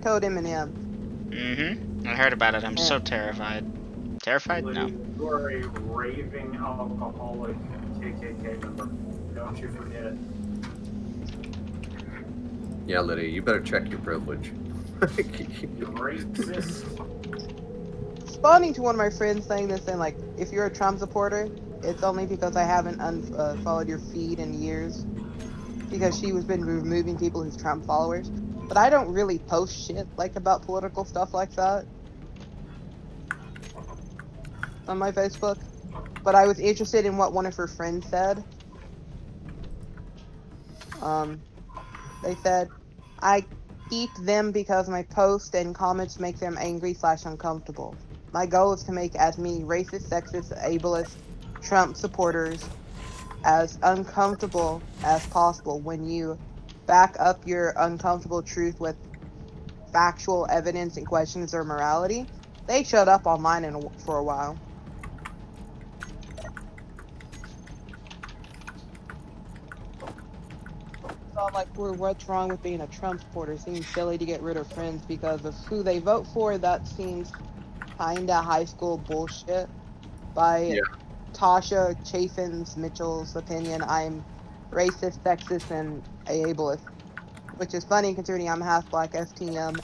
code Eminem. Mm-hmm. I heard about it. I'm so terrified. Terrified? No. Lydia, you are a raving alcoholic KKK member. Don't you forget it. Yeah, Lydia, you better check your privilege. You racist. Responding to one of my friends saying this, saying like, if you're a Trump supporter, it's only because I haven't followed your feed in years. Because she was been removing people who's Trump followers. But I don't really post shit like about political stuff like that on my Facebook. But I was interested in what one of her friends said. Um, they said, I keep them because my posts and comments make them angry / uncomfortable. My goal is to make as many racist, sexist, ableist Trump supporters as uncomfortable as possible. When you back up your uncomfortable truth with factual evidence and questions their morality, they shut up online for a while. So I'm like, what's wrong with being a Trump supporter? It seems silly to get rid of friends because of who they vote for. That seems kinda high school bullshit. By Yeah. Tasha Chaffins Mitchell's opinion, I'm racist, sexist, and ableist. Which is funny considering I'm half black FTM,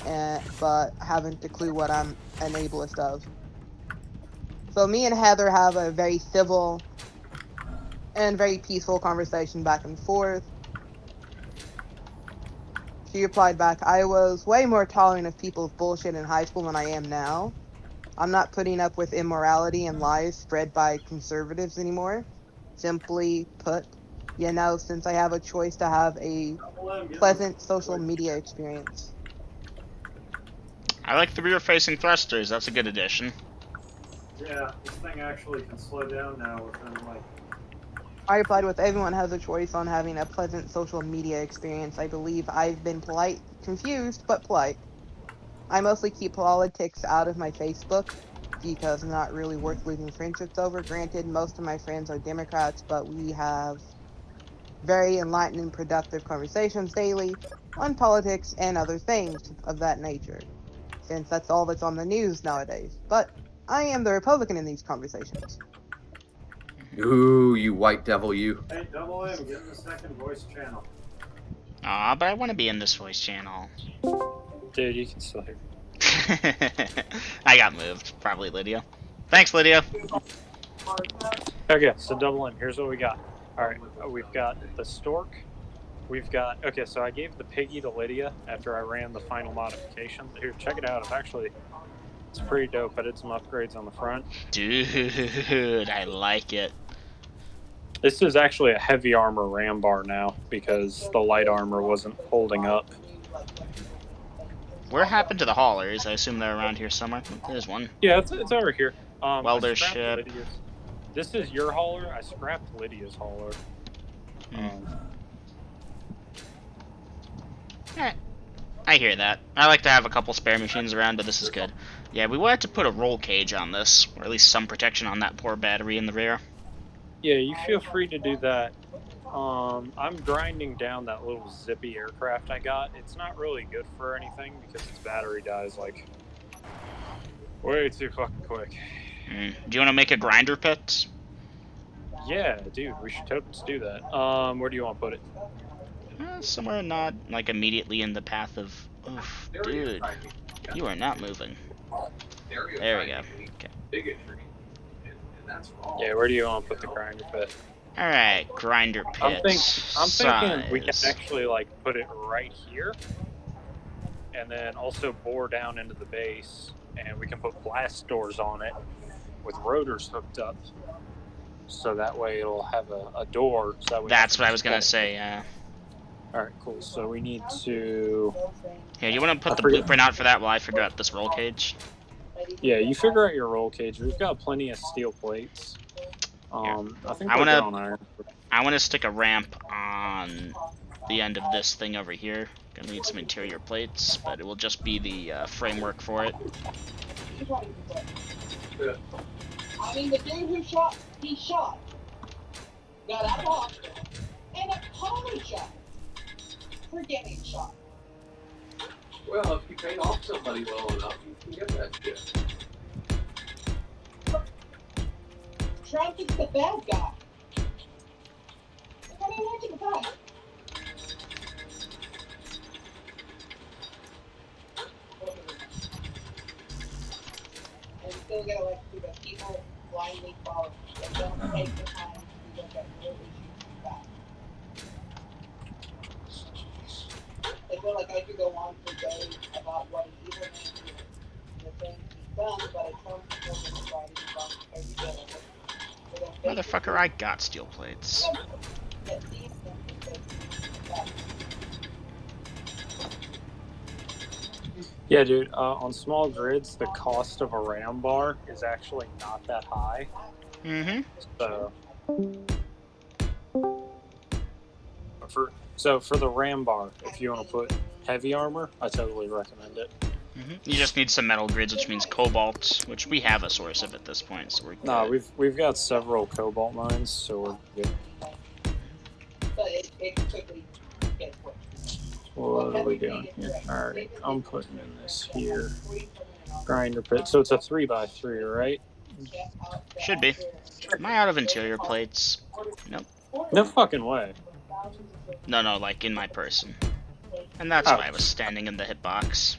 but haven't a clue what I'm an ableist of. So me and Heather have a very civil and very peaceful conversation back and forth. She replied back, I was way more tolerant of people's bullshit in high school than I am now. I'm not putting up with immorality and lies spread by conservatives anymore. Simply put, since I have a choice to have a pleasant social media experience. I like the rear-facing thrusters. That's a good addition. Yeah, this thing actually can slow down now within like. I replied with everyone has a choice on having a pleasant social media experience. I believe I've been polite, confused, but polite. I mostly keep politics out of my Facebook because it's not really worth losing friendships over. Granted, most of my friends are Democrats, but we have very enlightening and productive conversations daily on politics and other things of that nature, since that's all that's on the news nowadays. But I am the Republican in these conversations. Ooh, you white devil, you. Hey, Double M, get in the second voice channel. Aw, but I want to be in this voice channel. Dude, you can still hear me. I got moved. Probably Lydia. Thanks, Lydia. Okay, so Double M, here's what we got. Alright, we've got the stork. We've got... Okay, so I gave the piggy to Lydia after I ran the final modification. Here, check it out. It's pretty dope. I did some upgrades on the front. Dude, I like it. This is actually a heavy armor ram bar now because the light armor wasn't holding up. Where happened to the haulers? I assume they're around here somewhere. There's one. Yeah, it's over here. Welder's ship. This is your hauler. I scrapped Lydia's hauler. I hear that. I like to have a couple spare machines around, but this is good. Yeah, we wanted to put a roll cage on this, or at least some protection on that poor battery in the rear. Yeah, you feel free to do that. I'm grinding down that little zippy aircraft I got. It's not really good for anything because its battery dies like way too fucking quick. Do you want to make a grinder pit? Yeah, dude, we should totally do that. Where do you want to put it? Somewhere not like immediately in the path of. Oof, dude, you are not moving. There we go. Okay. Yeah, where do you want to put the grinder pit? All right, grinder pit. I'm thinking we can actually like put it right here, and then also bore down into the base, and we can put blast doors on it with rotors hooked up, so that way it'll have a door. So that way that's what I was gonna say. Yeah. All right, cool. So we need to. Here, you want to put the blueprint out for that while I figure out this roll cage? Yeah, you figure out your roll cage. We've got plenty of steel plates. I think I want to stick a ramp on the end of this thing over here. Gonna need some interior plates, but it will just be the framework for it. I mean, the dude who shot, got out of hospital and apologized for getting shot. Well, if you pay off somebody well enough, you can get that shit. Trump is the bad guy. What are you talking about? And still get elected because people blindly follow. They don't take the time to look at real issues back. They feel like I could go on for days about what an evil man is, the things he's done, but a Trump supporter is trying to debunk every day of it. So they're Motherfucker, I got steel plates. Yet these things that Yeah, dude. On small grids, the cost of a RAM bar is actually not that high. Mm-hmm. So for the RAM bar, if you want to put heavy armor, I totally recommend it. Mm-hmm. You just need some metal grids, which means cobalt, which we have a source of at this point, so we're good. No, we've got several cobalt mines, so we're good. but it quickly gets worse. What are we doing here? Alright, I'm putting in this here. Grinder pit. So it's a 3x3, right? Should be. Am I out of interior plates? Nope. No fucking way. No, like in my person. And that's why I was standing in the hitbox.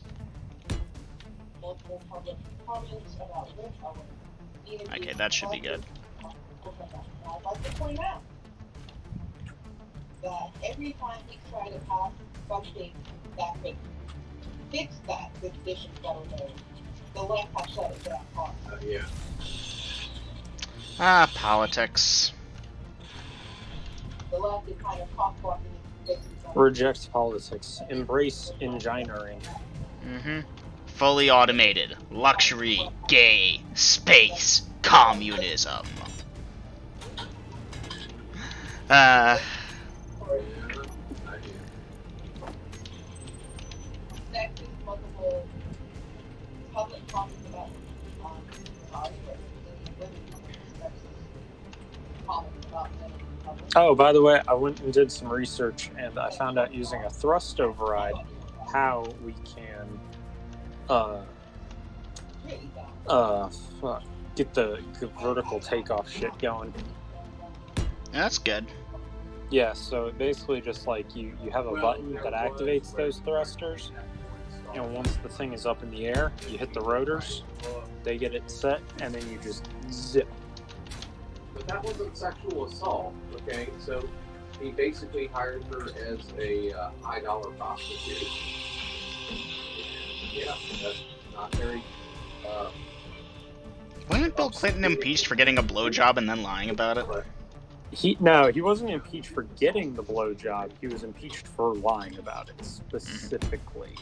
Okay, that should be good. I'd like to point out that every time we try to pass something that could fix that with conditions that are there, the left has shut it down hard. Yeah. Ah, politics. The left is kind of cock-blocking and fixing something. Reject politics. Embrace engineering. Mm-hmm. Fully automated. Luxury. Gay. Space. Communism. Next is multiple public comments about comments about men in public. Oh, by the way, I went and did some research, and I found out using a thrust override how we can get the vertical takeoff shit going. That's good. Yeah, so basically just like you have a button that activates those thrusters, and once the thing is up in the air, you hit the rotors, they get it set, and then you just zip. But that wasn't sexual assault, okay? So he basically hired her as a high-dollar prostitute. Yeah, that's not very... Wasn't Bill Clinton impeached for getting a blowjob and then lying about it? He wasn't impeached for getting the blowjob. He was impeached for lying about it specifically.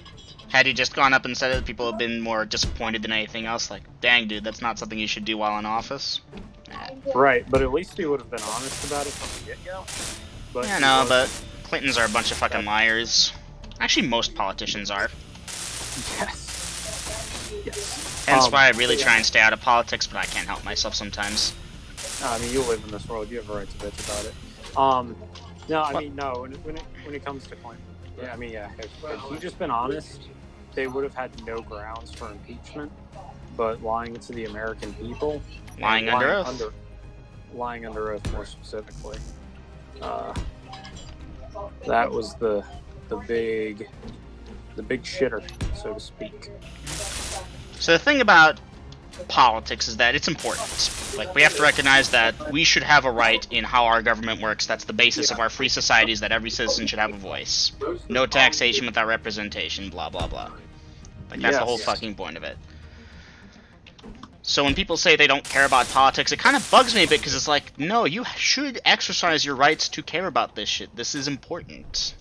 Had he just gone up and said it, people have been more disappointed than anything else. Like, dang, dude, that's not something you should do while in office. Right, but at least he would have been honest about it from the get-go. Yeah, no, but Clintons are a bunch of fucking liars. Actually, most politicians are. Yes. Hence why I really try and stay out of politics, but I can't help myself sometimes. I mean, you live in this world. You have a right to bitch about it. When it comes to Clinton, yeah, I mean, yeah, if he'd just been honest, they would have had no grounds for impeachment. But lying to the American people, lying under oath, more specifically, that was the big shitter, so to speak. So the thing about politics is that it's important. Like, we have to recognize that we should have a right in how our government works. That's the basis of our free societies, that every citizen should have a voice. No taxation without representation, blah, blah, blah. Like, that's the whole fucking point of it. So when people say they don't care about politics, it kind of bugs me a bit, because it's like, no, you should exercise your rights to care about this shit. This is important.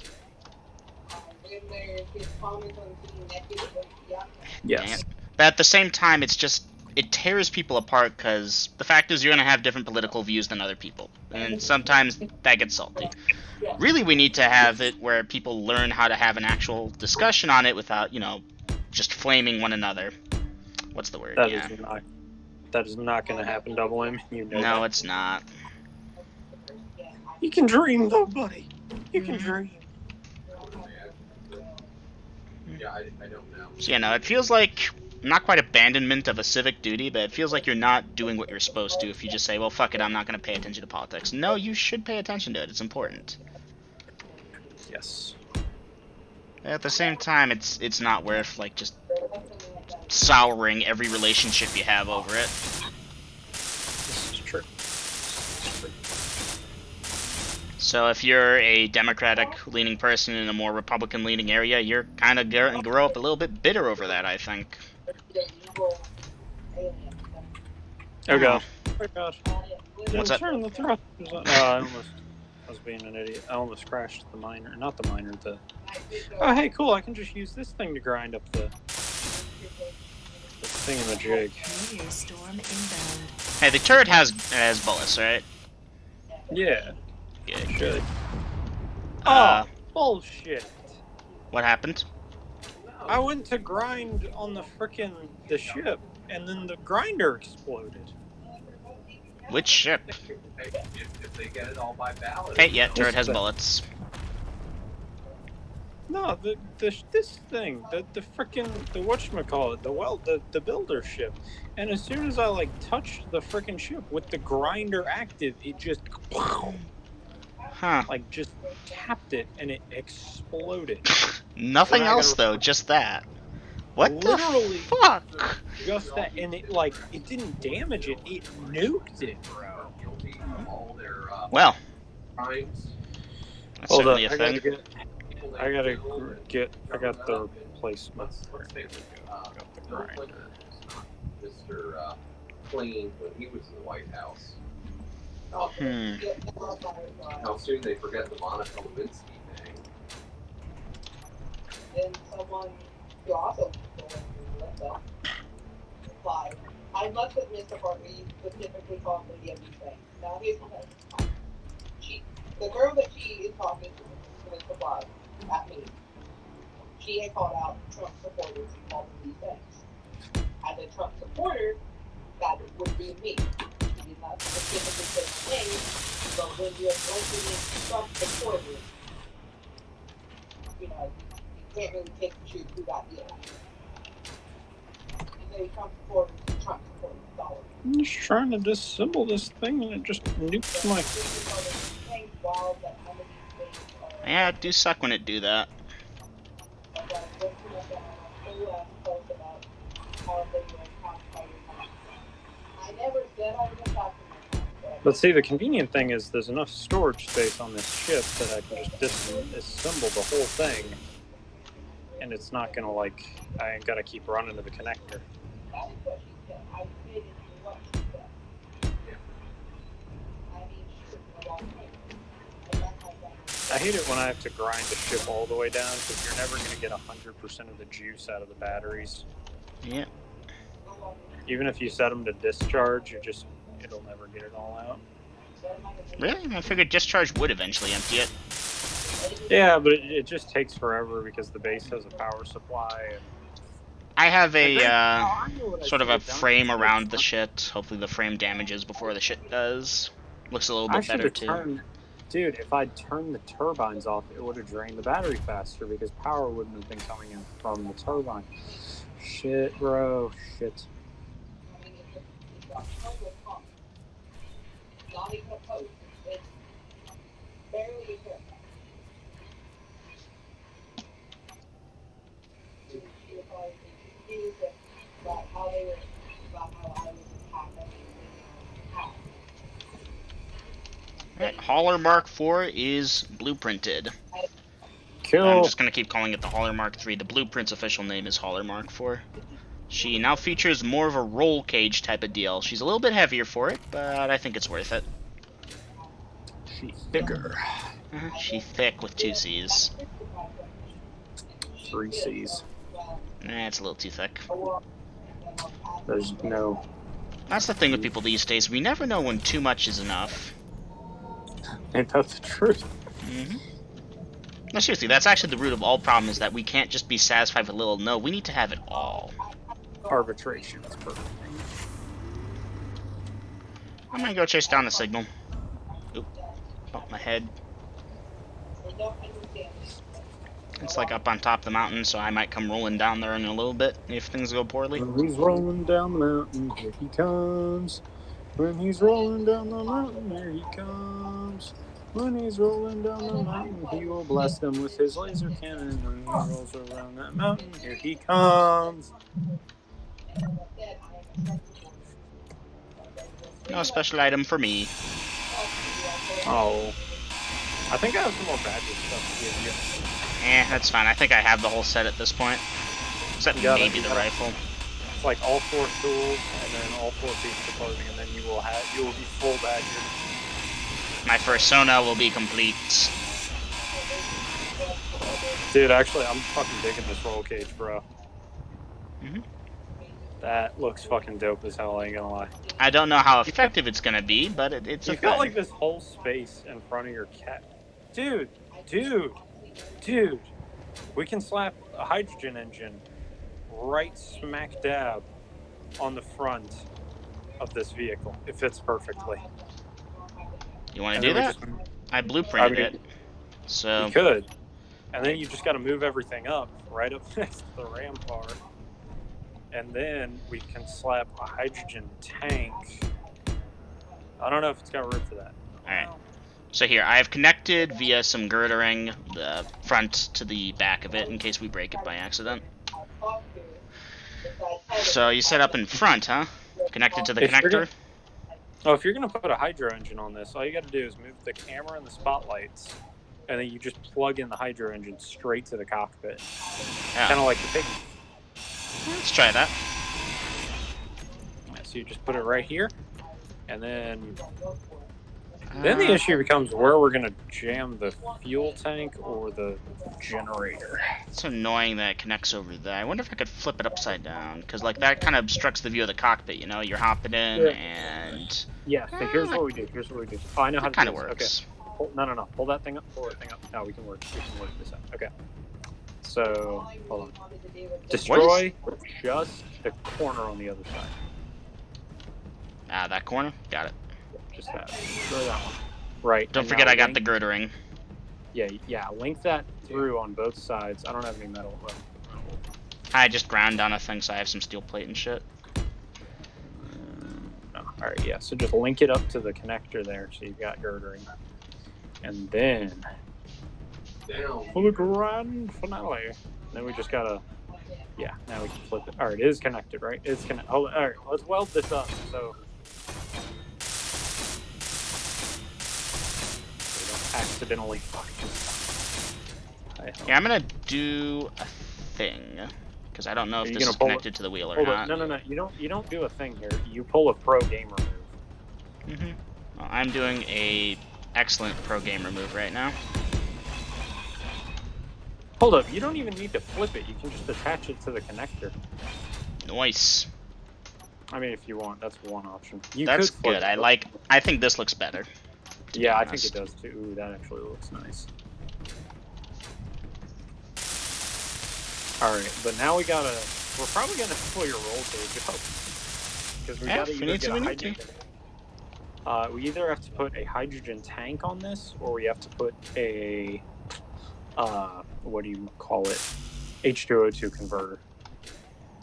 Yes. But at the same time, it's just, it tears people apart, because the fact is you're going to have different political views than other people. And sometimes that gets salty. Really, we need to have it where people learn how to have an actual discussion on it without, just flaming one another. What's the word? That is not going to happen, Double M. You know no, that. It's not. You can dream, though, buddy. You can dream. Yeah, I don't know. So yeah, no, it feels like not quite abandonment of a civic duty, but it feels like you're not doing what you're supposed to if you just say, well, fuck it, I'm not going to pay attention to politics. No, you should pay attention to it. It's important. Yes. At the same time, it's not worth like just souring every relationship you have over it. This is true. So if you're a Democratic-leaning person in a more Republican-leaning area, you're kind of going to grow up a little bit bitter over that, I think. Oh gosh. Oh gosh. What's up? Turn the thrusters on. No, I was being an idiot. I almost crashed the miner. Not the miner, the... Oh, hey, cool, I can just use this thing to grind up the thingamajig. Hey, the turret has bullets, right? Yeah. Good. Should. Uh, Bullshit. what happened? I went to grind on the ship, and then the grinder exploded. Which ship? If they get it all by ballot. Hey, yeah, turret has bullets. No, this thing, the whatchamacallit, the builder ship. And as soon as I like touched the frickin' ship with the grinder active, it just Huh. like just tapped it and it exploded. Nothing else though, just that. What Literally, the fuck? Just that, and it didn't damage it, it nuked it, bro. Well, Crimes. that's Hold up, certainly a I thing. got the replacement. Let's take Got the Bill grinder. Clinton, Mr. Clean, when he was in the White House. How soon they forget the Monica Lewinsky thing. Then someone who also Linda replied, I must admit the part we specifically called Lydia these things. Now here's the thing. The girl that she is talking to this replied at me. She had called out Trump supporters and called them these things. As a Trump supporter, that would be me. She did not specifically say my name, but when you're opening Trump supporters, you know, you can't really pick and choose who got yet. You say Trump supporters, dollar. I'm just trying to disassemble this thing and it just nuked my... Yeah, it do suck when it do that. But see, the convenient thing is there's enough storage space on this ship that I can just disassemble the whole thing. And it's not gonna I ain't gotta keep running to the connector. I hate it when I have to grind the ship all the way down because you're never going to get 100% of the juice out of the batteries. Yeah. Even if you set them to discharge, it'll never get it all out. Really? I figured discharge would eventually empty it. Yeah, but it just takes forever because the base has a power supply. And I have a sort of a frame around the shit. Hopefully the frame damages before the shit does. Looks a little bit better too. Dude, if I'd turned the turbines off, it would have drained the battery faster because power wouldn't have been coming in from the turbine. Shit, bro. Shit. Alright, Hauler Mark IV is blueprinted. Cool. I'm just going to keep calling it the Hauler Mark III. The blueprint's official name is Hauler Mark IV. She now features more of a roll cage type of deal. She's a little bit heavier for it, but I think it's worth it. She's thicker. She's thick with 2 C's. 3 C's. It's a little too thick. There's no... That's the thing with people these days. We never know when too much is enough. Ain't that the truth? Mm-hmm. No, seriously, that's actually the root of all problems, is that we can't just be satisfied with a little. No, we need to have it all. Arbitration is perfect. I'm gonna go chase down the signal. Oop. Bump my head. It's like up on top of the mountain, so I might come rolling down there in a little bit if things go poorly. When he's rolling down the mountain, here he comes. When he's rolling down the mountain, here he comes. When he's rolling down the mountain, he will blast them with his laser cannon. When he rolls around that mountain, here he comes. No special item for me. Oh. I think I have some more badges stuff to give you. That's fine. I think I have the whole set at this point. Except maybe the rifle. It's like all 4 tools and then all 4 pieces of clothing, and then you will be full badger. My persona will be complete. Dude, actually, I'm fucking digging this roll cage, bro. That looks fucking dope as hell, I ain't gonna lie. I don't know how effective it's gonna be, but it's a You've got thing. like this whole space in front of your cat. Dude, we can slap a hydrogen engine right smack dab on the front of this vehicle. It fits perfectly. You want to do that? I blueprinted it. So you could. And then you just got to move everything up right up next to the ram car. And then we can slap a hydrogen tank. I don't know if it's got room for that. Alright. So here, I have connected via some girdering the front to the back of it in case we break it by accident. So you set up in front, huh? Connected to the connector? If you're going to put a hydro engine on this, all you got to do is move the camera and the spotlights, and then you just plug in the hydro engine straight to the cockpit. Yeah. Kind of like the pig. Let's try that. So you just put it right here, and then the issue becomes where we're going to jam the fuel tank or the generator. It's annoying that it connects over there. I wonder if I could flip it upside down, because like that kind of obstructs the view of the cockpit, you know? You're hopping in and... Yeah, so here's what we do. Oh, I know how to do this. Kind of works. Okay. No. Pull that thing up. Pull that thing up. No, we can work this out. Okay. So, hold on. Destroy just the corner on the other side. That corner? Got it. Just that. Destroy that one. Right. Don't forget I got the girdering. Yeah, link that through on both sides. I don't have any metal. I just ground down a thing, so I have some steel plate and shit. Alright, yeah, so just link it up to the connector there, so you've got girdering. And then... for the grand finale. Then we just gotta... Yeah, now we can flip it. Alright, it is connected, right? It's connected. Alright, let's weld this up, so... we don't accidentally fuck this. Yeah, I'm gonna do a thing. Because I don't know if this is connected to the wheel or not. No. You don't do a thing here. You pull a pro gamer move. Well, I'm doing a excellent pro gamer move right now. Hold up, you don't even need to flip it. You can just attach it to the connector. Nice. I mean, if you want, that's one option. That's good. I think this looks better. Yeah, I think it does too. Ooh, that actually looks nice. Alright, but now we're probably gonna pull your roll cage up. Because we gotta either get a hydrogen. We either have to put a hydrogen tank on this, or we have to put a, what do you call it? H2O2 converter.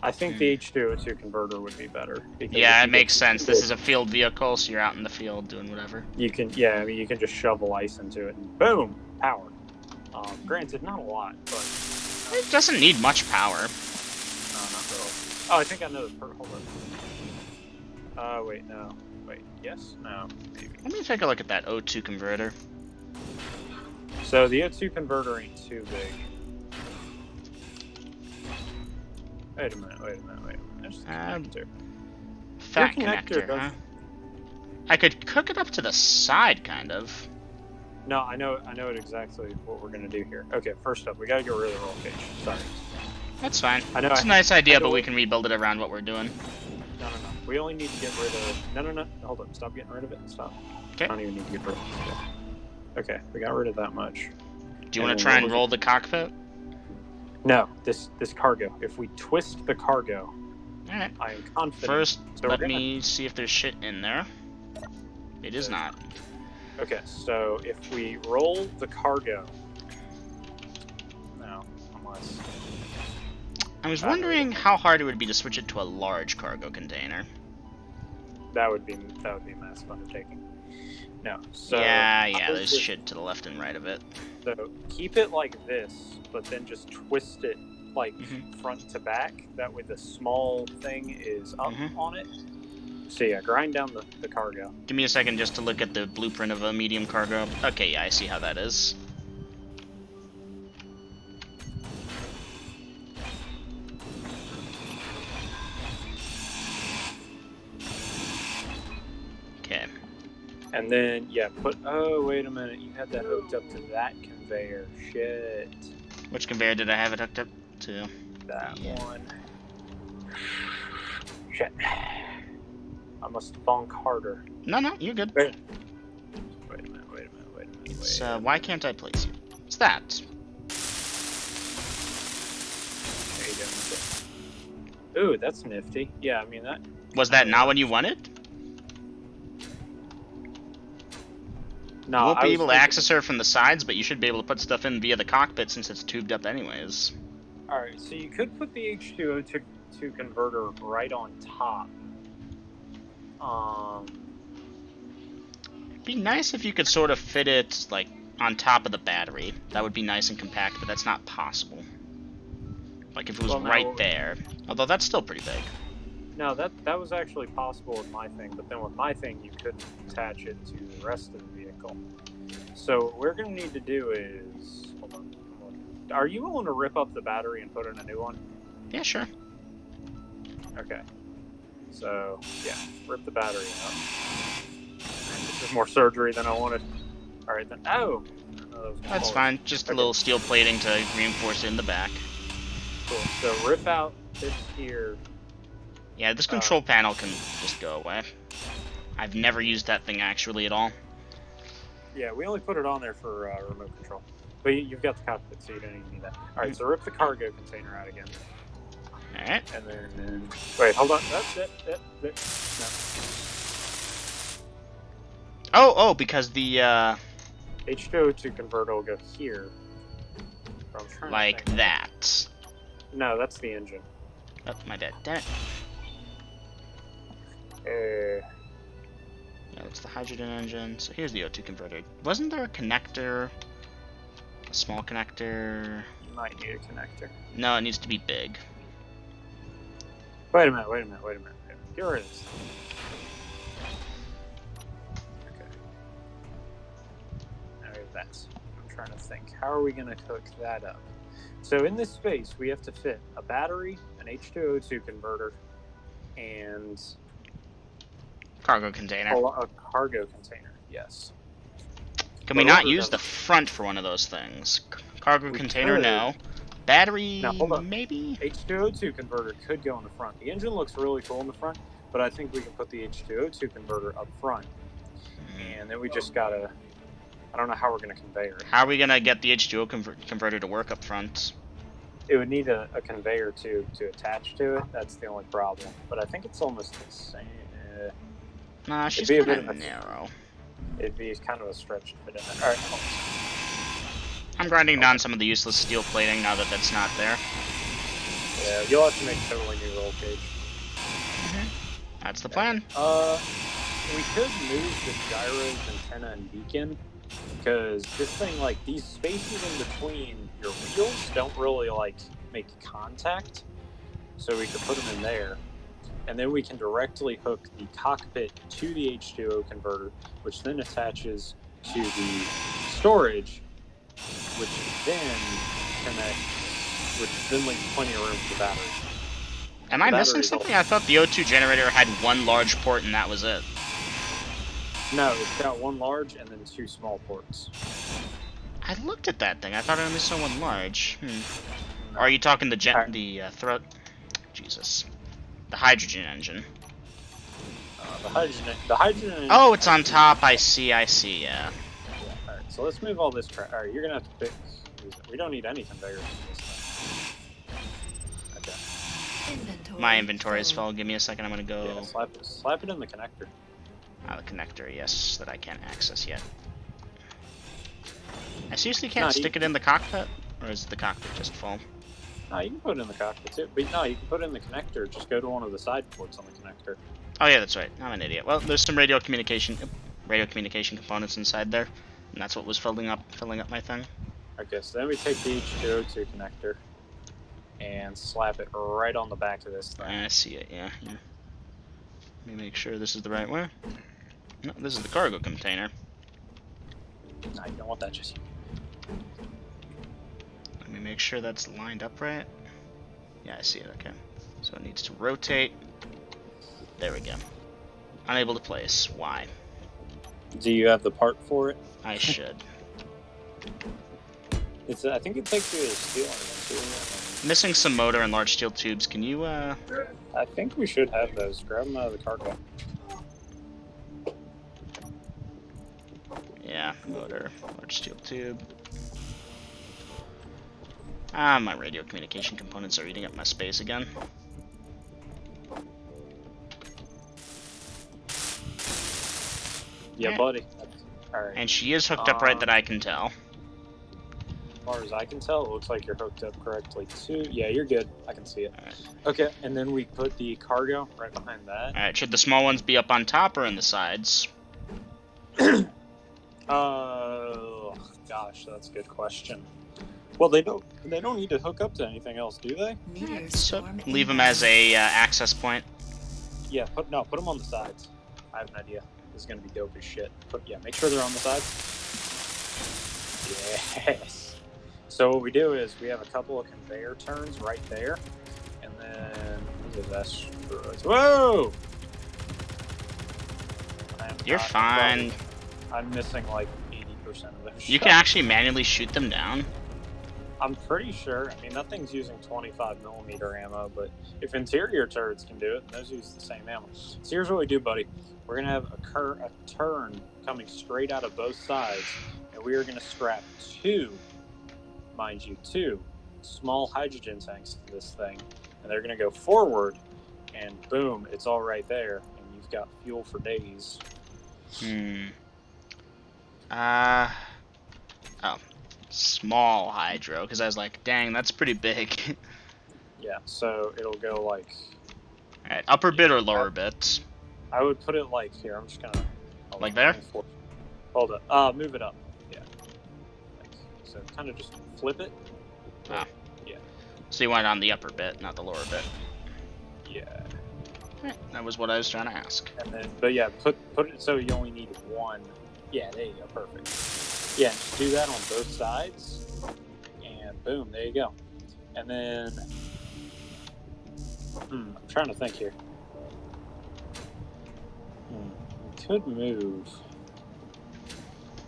I think the H2O2 converter would be better. Yeah, it makes sense. This is a field vehicle, so you're out in the field doing whatever. You can just shovel ice into it and boom, power. Granted, not a lot, but... It doesn't need much power. No, not really. Oh, I think I know the hold on. Wait, no. Wait, yes? No. Maybe. Let me take a look at that O2 converter. So the O2 converter ain't too big. Wait a minute. There's a connector. Fat connector, huh? I could hook it up to the side, kind of. No, I know exactly what we're gonna do here. Okay, first up, we gotta get rid of the roll cage. Sorry. That's fine. It's a nice idea, but we can rebuild it around what we're doing. No. We only need to get rid of... No. Hold up. Stop getting rid of it. Stop. Okay. I don't even need to get rid of it. Okay, we got rid of that much. Do you want to try and roll the cockpit? No, this cargo. If we twist the cargo, alright. I am confident. First, let me see if there's shit in there. It is not. Okay, so if we roll the cargo... No. unless. I was wondering how hard it would be to switch it to a large cargo container. That would be a massive undertaking. No. So Yeah, there's shit to the left and right of it. So keep it like this, but then just twist it like front to back. That way the small thing is up on it. So yeah, grind down the cargo. Give me a second just to look at the blueprint of a medium cargo. Okay, yeah, I see how that is. Okay. And then, yeah, oh, wait a minute. You had that hooked up to that conveyor. Shit. Which conveyor did I have it hooked up to? That one. Shit. I must bonk harder. No, you're good. Wait a minute. It's, why can't I place you? It's that. There you go. Ooh, that's nifty. Yeah, I mean that. Was that not what you wanted? No, you won't be able to access her from the sides, but you should be able to put stuff in via the cockpit since it's tubed up anyways. Alright, so you could put the H2O2 converter right on top. It'd be nice if you could sort of fit it, like, on top of the battery. That would be nice and compact, but that's not possible. Like, if it was right there. Although, that's still pretty big. No, that was actually possible with my thing, but then with my thing, you couldn't attach it to the rest of the vehicle. So what we're going to need to do is... Hold on. Are you willing to rip up the battery and put in a new one? Yeah, sure. Okay. So, yeah, rip the battery up. This is more surgery than I wanted. Alright then. Oh! That's fine. Just a little steel plating to reinforce it in the back. Cool. So rip out this here. Yeah, this control panel can just go away. I've never used that thing actually at all. Yeah, we only put it on there for remote control. But you've got the cockpit, so you don't even need that. Alright, so rip the cargo container out again. Alright. And then... Wait, hold on. No. Oh, because the, H2O2 converter will go here. Like that. No, that's the engine. Oh, my bad. Damn it. Yeah, it's the hydrogen engine. So here's the O2 converter. Wasn't there a connector? A small connector? You might need a connector. No, it needs to be big. Wait a minute. Get rid of this. Okay. Now that's. I'm trying to think. How are we going to hook that up? So in this space, we have to fit a battery, an H2O2 converter, and Cargo container. a cargo container. Yes. Can we not use the front for one of those things? Cargo container, no. Battery, now, hold on. maybe? H2O2 converter could go in the front. The engine looks really cool in the front, but I think we can put the H2O2 converter up front. And then we just gotta... I don't know how we're gonna conveyor it. How are we gonna get the H2O converter to work up front? It would need a conveyor to attach to it. That's the only problem. But I think it's almost the same. Nah, she's kind of narrow. It'd be kind of a stretch to fit in there. Alright, I'm grinding down some of the useless steel plating now that that's not there. Yeah, you'll have to make a totally new roll cage. That's the plan. We could move the gyros, antenna, and beacon, because this thing, like, these spaces in between your wheels don't really, like, make contact. So we could put them in there. And then we can directly hook the cockpit to the H2O converter, which then attaches to the storage, which then leaves plenty of room for the battery. Am I missing something? I thought the O2 generator had one large port and that was it. No, it's got one large and then two small ports. I looked at that thing. I thought I only saw one large. Are you talking the throat? Jesus. The hydrogen engine. The hydrogen engine. Oh, it's on top. I see, yeah. Alright, so let's move all this crap. Alright, you're gonna have to pick. We don't need any conveyors in this thing. Okay. My inventory is full. Give me a second. I'm gonna go. Yeah, slap it in the connector. The connector, yes, that I can't access yet. I seriously can't stick it in the cockpit? Or is the cockpit just full? No, you can put it in the cockpit too. But no, you can put it in the connector. Just go to one of the side ports on the connector. Oh yeah, that's right. I'm an idiot. Well, there's some radio communication components inside there, and that's what was filling up my thing. Okay, so then we take the H2O2 connector and slap it right on the back of this thing. I see it. Yeah. Let me make sure this is the right way. No, this is the cargo container. No, you don't want that just yet. Let me make sure that's lined up right. Yeah, I see it. Okay. So it needs to rotate. There we go. Unable to place. Why? Do you have the part for it? I should. I think it takes you to steel too. Missing some motor and large steel tubes. Can you, I think we should have those. Grab them out of the cargo. Yeah, motor, large steel tube. Ah, my radio communication components are eating up my space again. Yeah, buddy. Alright. And she is hooked up right that I can tell. As far as I can tell, it looks like you're hooked up correctly too. Yeah, you're good. I can see it. Right. Okay, and then we put the cargo right behind that. Alright, should the small ones be up on top or in the sides? Gosh, that's a good question. Well, they don't need to hook up to anything else, do they? So leave them as a access point. Yeah, put them on the sides. I have an idea. This is gonna be dope as shit. Make sure they're on the sides. Yes. So what we do is we have a couple of conveyor turns right there, and then whoa! You're fine. I'm missing like 80% of those. You can actually manually shoot them down. I'm pretty sure. I mean, that thing's using 25mm ammo, but if interior turrets can do it, those use the same ammo. So here's what we do, buddy. We're gonna have a turn coming straight out of both sides, and we are gonna strap two small hydrogen tanks to this thing, and they're gonna go forward, and boom, it's all right there, and you've got fuel for days. Oh. Small hydro, because I was like, dang, that's pretty big. Yeah, so it'll go like... Alright, upper bit or lower bit? I would put it like here, I'm just gonna... Like there? Hold up. Move it up. Yeah. So kind of just flip it. Ah. Yeah. So you want it on the upper bit, not the lower bit. Yeah. That was what I was trying to ask. And then, but yeah, put it so you only need one. Yeah, there you go, perfect. Yeah, just do that on both sides, and boom, there you go. And then, I'm trying to think here.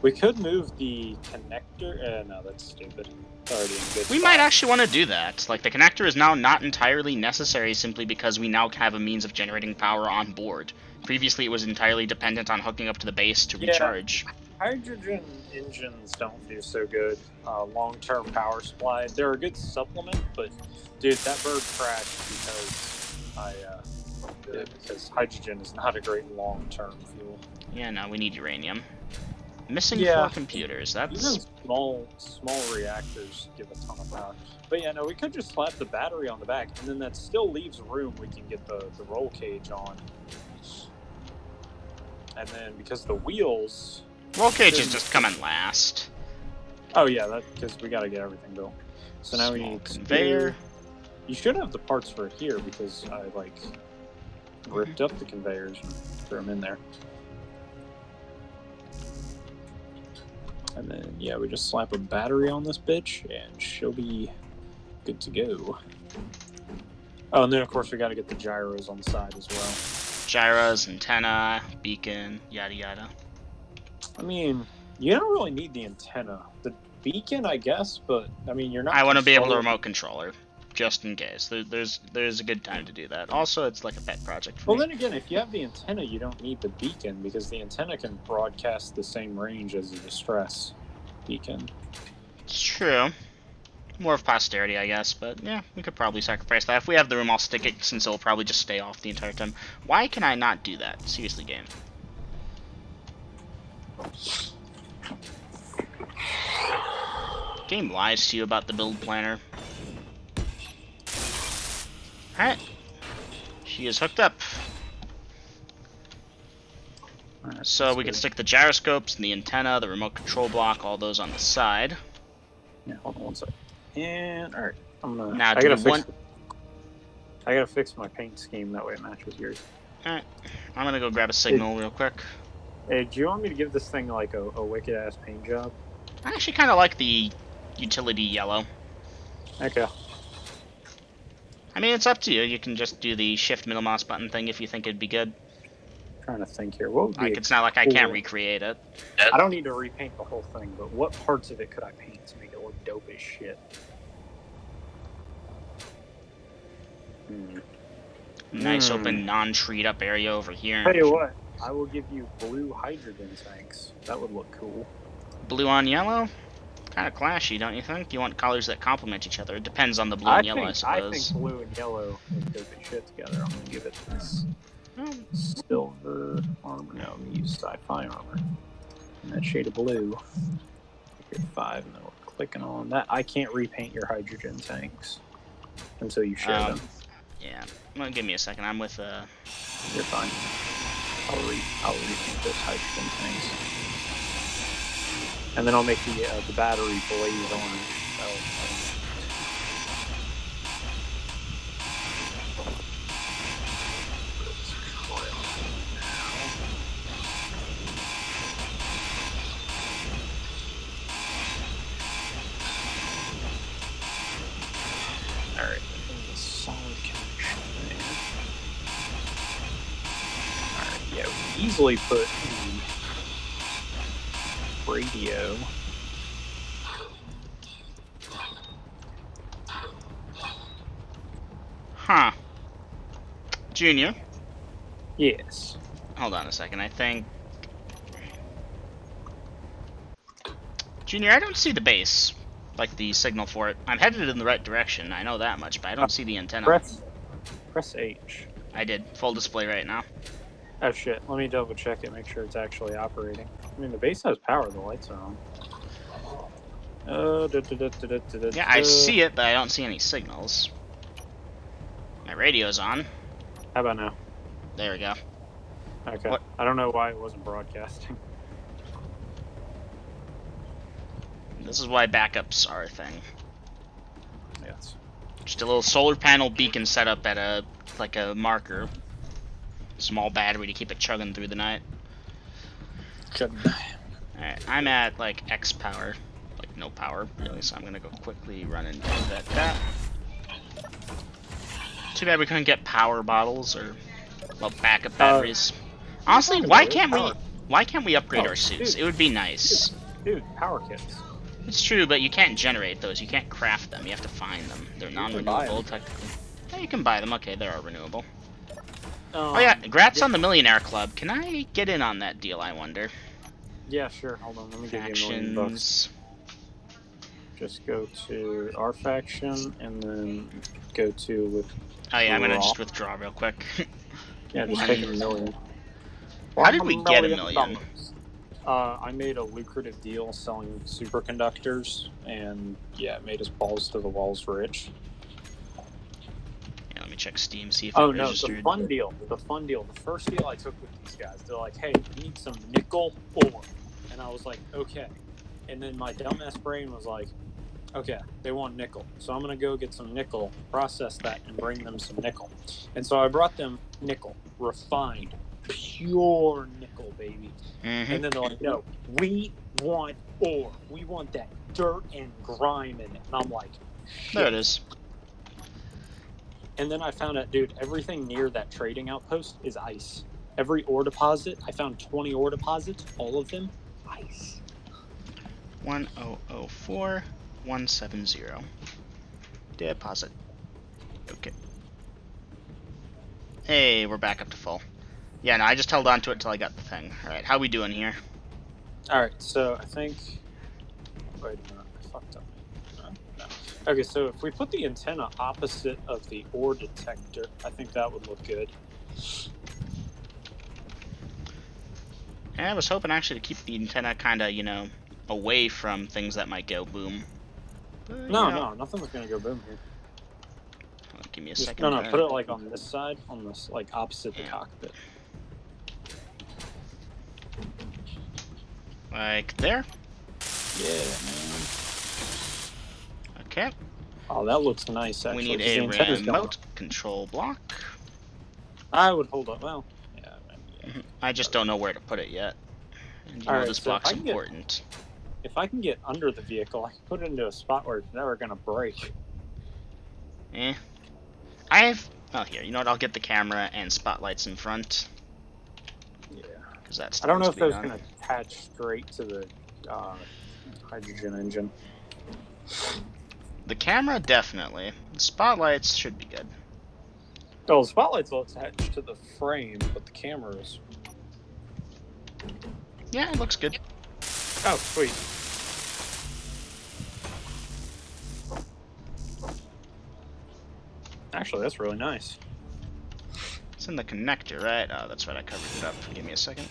We could move the connector. No, that's stupid. It's already in good We spot. might actually want to do that. Like, the connector is now not entirely necessary simply because we now have a means of generating power on board. Previously, it was entirely dependent on hooking up to the base to recharge. Hydrogen engines don't do so good. Long-term power supply. They're a good supplement, but dude, that bird crashed because hydrogen is not a great long-term fuel. Yeah, no, we need uranium. Missing 4 computers. That's even small reactors give a ton of power. But yeah, no, we could just slap the battery on the back, and then that still leaves room. We can get the roll cage on, and then because the wheels. roll cage is just coming last. Oh yeah, that because we got to get everything built. So now we need conveyor. You should have the parts for it here because I ripped up the conveyors and threw them in there. And then yeah, we just slap a battery on this bitch and she'll be good to go. Oh, and then of course we got to get the gyros on the side as well. Gyros, antenna, beacon, yada yada. I mean, you don't really need the antenna. The beacon, I guess, but I mean, you're not. I want to be able to remote controller, just in case. There's a good time to do that. Also, it's like a pet project for me. Well, then again, if you have the antenna, you don't need the beacon because the antenna can broadcast the same range as the distress beacon. It's true. More of posterity, I guess, but yeah, we could probably sacrifice that. If we have the room, I'll stick it, since it'll probably just stay off the entire time. Why can I not do that? Seriously, game. Game lies to you about the build planner. Alright. She is hooked up. Alright, So that's we can good. stick the gyroscopes and the antenna, the remote control block, all those on the side. Yeah, hold on one second. And alright, I'm gonna. Now, I do gotta we fix. want... I gotta fix my paint scheme that way it matches yours. Alright. I'm gonna go grab a signal real quick. Hey, do you want me to give this thing like a wicked ass paint job? I actually kind of like the utility yellow. Okay. I mean, it's up to you. You can just do the shift middle mouse button thing if you think it'd be good. Trying to think here. What would be? Like, it's not like I can't recreate it. I don't need to repaint the whole thing, but what parts of it could I paint to make it look dope as shit? Nice open, non-treed up area over here. Tell you what, I will give you blue hydrogen tanks. That would look cool. Blue on yellow? Kind of clashy, don't you think? You want colors that complement each other. It depends on the blue and yellow, I I suppose. think blue and yellow look dope as shit together. I'm gonna give it this silver armor. No, I'm gonna use sci-fi armor. And that shade of blue. Here, 5, and then we're clicking on that. I can't repaint your hydrogen tanks until you share them. Yeah. Well, give me a second. I'm with You're fine. I'll repaint those hydrogen tanks, and then I'll make the battery blaze orange. All right, solid connection there. All right, yeah, we can easily put the radio. Huh. Junior? Yes. Hold on a second. I think... Junior, I don't see the base. Like, the signal for it. I'm headed in the right direction. I know that much, but I don't see the antenna. Press H. I did. Full display right now. Oh shit, let me double check it, make sure it's actually operating. I mean, the base has power, the lights are on. Yeah, I see it, but I don't see any signals. My radio's on. How about now? There we go. Okay. What? I don't know why it wasn't broadcasting. This is why backups are a thing. Yes. Just a little solar panel beacon set up at a marker. Small battery to keep it chugging through the night. Alright, I'm at like X power. Like no power, really, so I'm gonna go quickly run and vet that. Too bad we couldn't get power bottles or well backup batteries. Honestly, why can't we upgrade our suits? Dude. It would be nice. Dude, power kits. It's true, but you can't generate those. You can't craft them. You have to find them. They're non-renewable, technically. Yeah, you can buy them. Okay, they are renewable. Oh yeah, congrats on the Millionaire Club. Can I get in on that deal, I wonder? Yeah, sure. Hold on, let me give you $1 million. Factions. Just go to our faction and then go to with. Oh yeah, I'm gonna just withdraw real quick. Yeah, just take $1 million. How did we get $1 million? I made a lucrative deal selling superconductors, and yeah, it made us balls to the walls rich. Yeah, let me check Steam, see if Oh it no, registered. the fun deal. The first deal I took with these guys, they're like, hey, we need some nickel ore. And I was like, okay. And then my dumbass brain was like, okay, they want nickel. So I'm going to go get some nickel, process that, and bring them some nickel. And so I brought them nickel, refined, pure nickel, baby. And then they're like, no, we want ore. We want that dirt and grime in it. And I'm like, shit. There it is. And then I found out, dude, everything near that trading outpost is ice. Every ore deposit, I found 20 ore deposits, all of them, ice. 1004170. Deposit. Okay. Hey, we're back up to full. Yeah, no, I just held on to it until I got the thing. Alright, how we doing here? Alright, so I think... Wait a minute, I fucked up. No. Okay, so if we put the antenna opposite of the ore detector, I think that would look good. And I was hoping actually to keep the antenna kinda, you know, away from things that might go boom. But, No, nothing was gonna go boom here. Give me a Just, second. no, put it like on this side, on this like opposite the cockpit. Like there. Yeah, man. Okay. Oh, that looks nice. Actually, We need 'cause the a antenna's going remote control block. I would hold up. Well, yeah. I just don't know where to put it yet. And you All know right, this so if block's I can important. If I can get under the vehicle, I can put it into a spot where it's never gonna break. Oh, here. You know what? I'll get the camera and spotlights in front. Yeah. Because that's. I don't know if those can attach straight to the hydrogen engine. The camera, definitely. The spotlights should be good. Oh, the spotlights will attach to the frame, but the cameras. Yeah, it looks good. Oh, sweet. Actually, that's really nice. It's in the connector, right? Oh, that's right. I covered it up. Give me a second.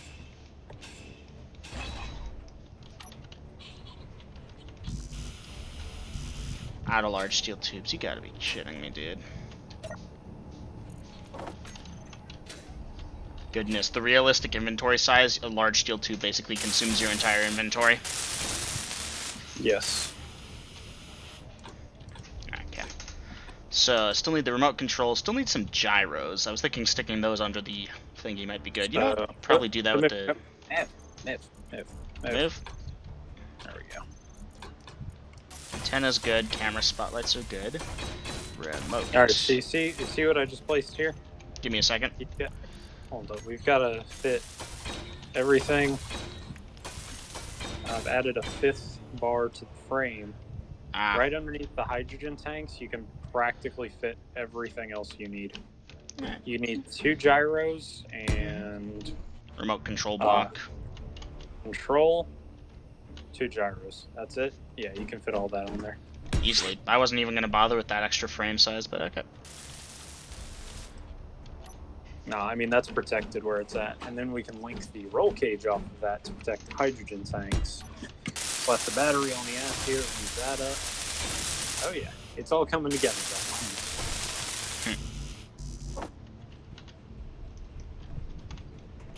Out of large steel tubes. You gotta be shitting me, dude. Goodness, the realistic inventory size, a large steel tube basically consumes your entire inventory. Yes. Okay. So, still need the remote control, still need some gyros. I was thinking sticking those under the thingy might be good. You know what? Probably do that with the... Move. There we go. Antenna's good, camera spotlights are good. Remote. Alright, so you see what I just placed here? Give me a second. Hold up, we've got to fit everything. I've added a 5th bar to the frame. Right underneath the hydrogen tanks, you can practically fit everything else you need. You need 2 gyros and... remote control block. Control, 2 gyros. That's it? Yeah, you can fit all that on there. Easily. I wasn't even going to bother with that extra frame size, but okay. No, I mean, that's protected where it's at. And then we can link the roll cage off of that to protect the hydrogen tanks. Slap the battery on the ass here, move that up. Oh yeah, it's all coming together.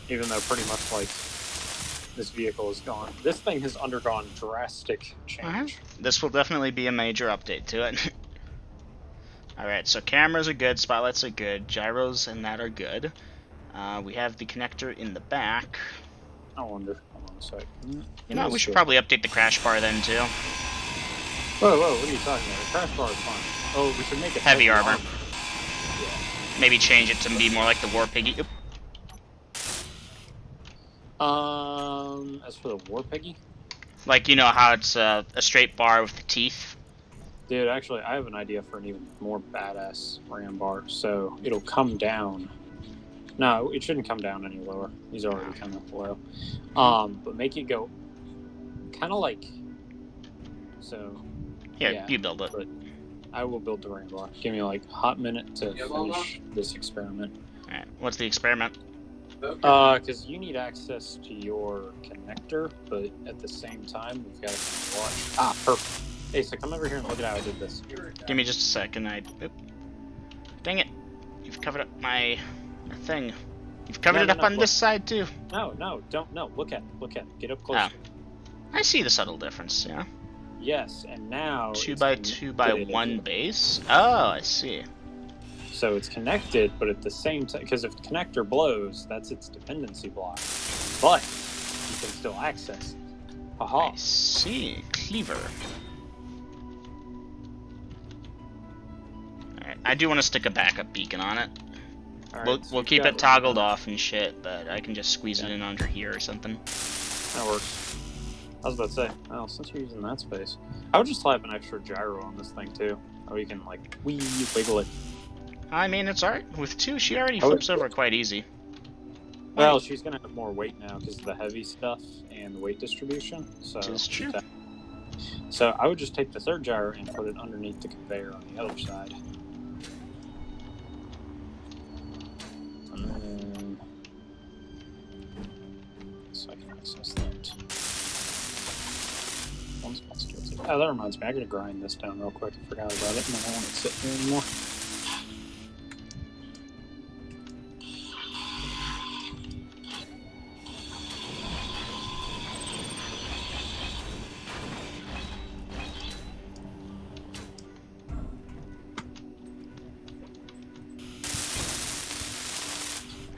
Even though pretty much like this vehicle is gone. This thing has undergone drastic change. This will definitely be a major update to it. Alright, so cameras are good, spotlights are good, gyros and that are good. We have the connector in the back. I wonder. Hold on a sec. You know, we should probably update the crash bar then, too. Whoa, what are you talking about? The crash bar is fine. Oh, we should make it heavy armor. Yeah. Maybe change it to be more like the War Piggy. Oop. As for the War Piggy? Like, you know how it's a straight bar with the teeth? Dude, actually, I have an idea for an even more badass ram bar. So, it'll come down. No, it shouldn't come down any lower. He's already kind of low. But make it go kind of like... So... Here, yeah, you build it. But I will build the ram bar. Give me like a hot minute to finish this experiment. Alright, what's the experiment? Because you need access to your connector, but at the same time, we've got to watch. Ah, perfect. Hey, so come over here and look at how I did this. Give me just a second. Oop. Dang it. You've covered up my thing. You've covered it up on this side, too. No, don't. No, look at it. Get up close. I see the subtle difference, yeah. Yes, and now... 2x2x1 base? Oh, I see. So it's connected, but at the same time... Because if the connector blows, that's its dependency block. But you can still access it. Aha. I see. Clever. Alright, I do want to stick a backup beacon on it. Right, We'll keep it toggled off and shit, but I can just squeeze it in under here or something. That works. I was about to say, well, since you're using that space, I would just slap an extra gyro on this thing too. Oh, you can like wiggle it. I mean, it's alright. With 2, she already flips over quite easy. Well, she's gonna have more weight now because of the heavy stuff and the weight distribution. So it's true. So I would just take the 3rd gyro and put it underneath the conveyor on the other side. And then so I can access that. Oh, that reminds me, I gotta grind this down real quick. I forgot about it, and I don't want it sitting here anymore.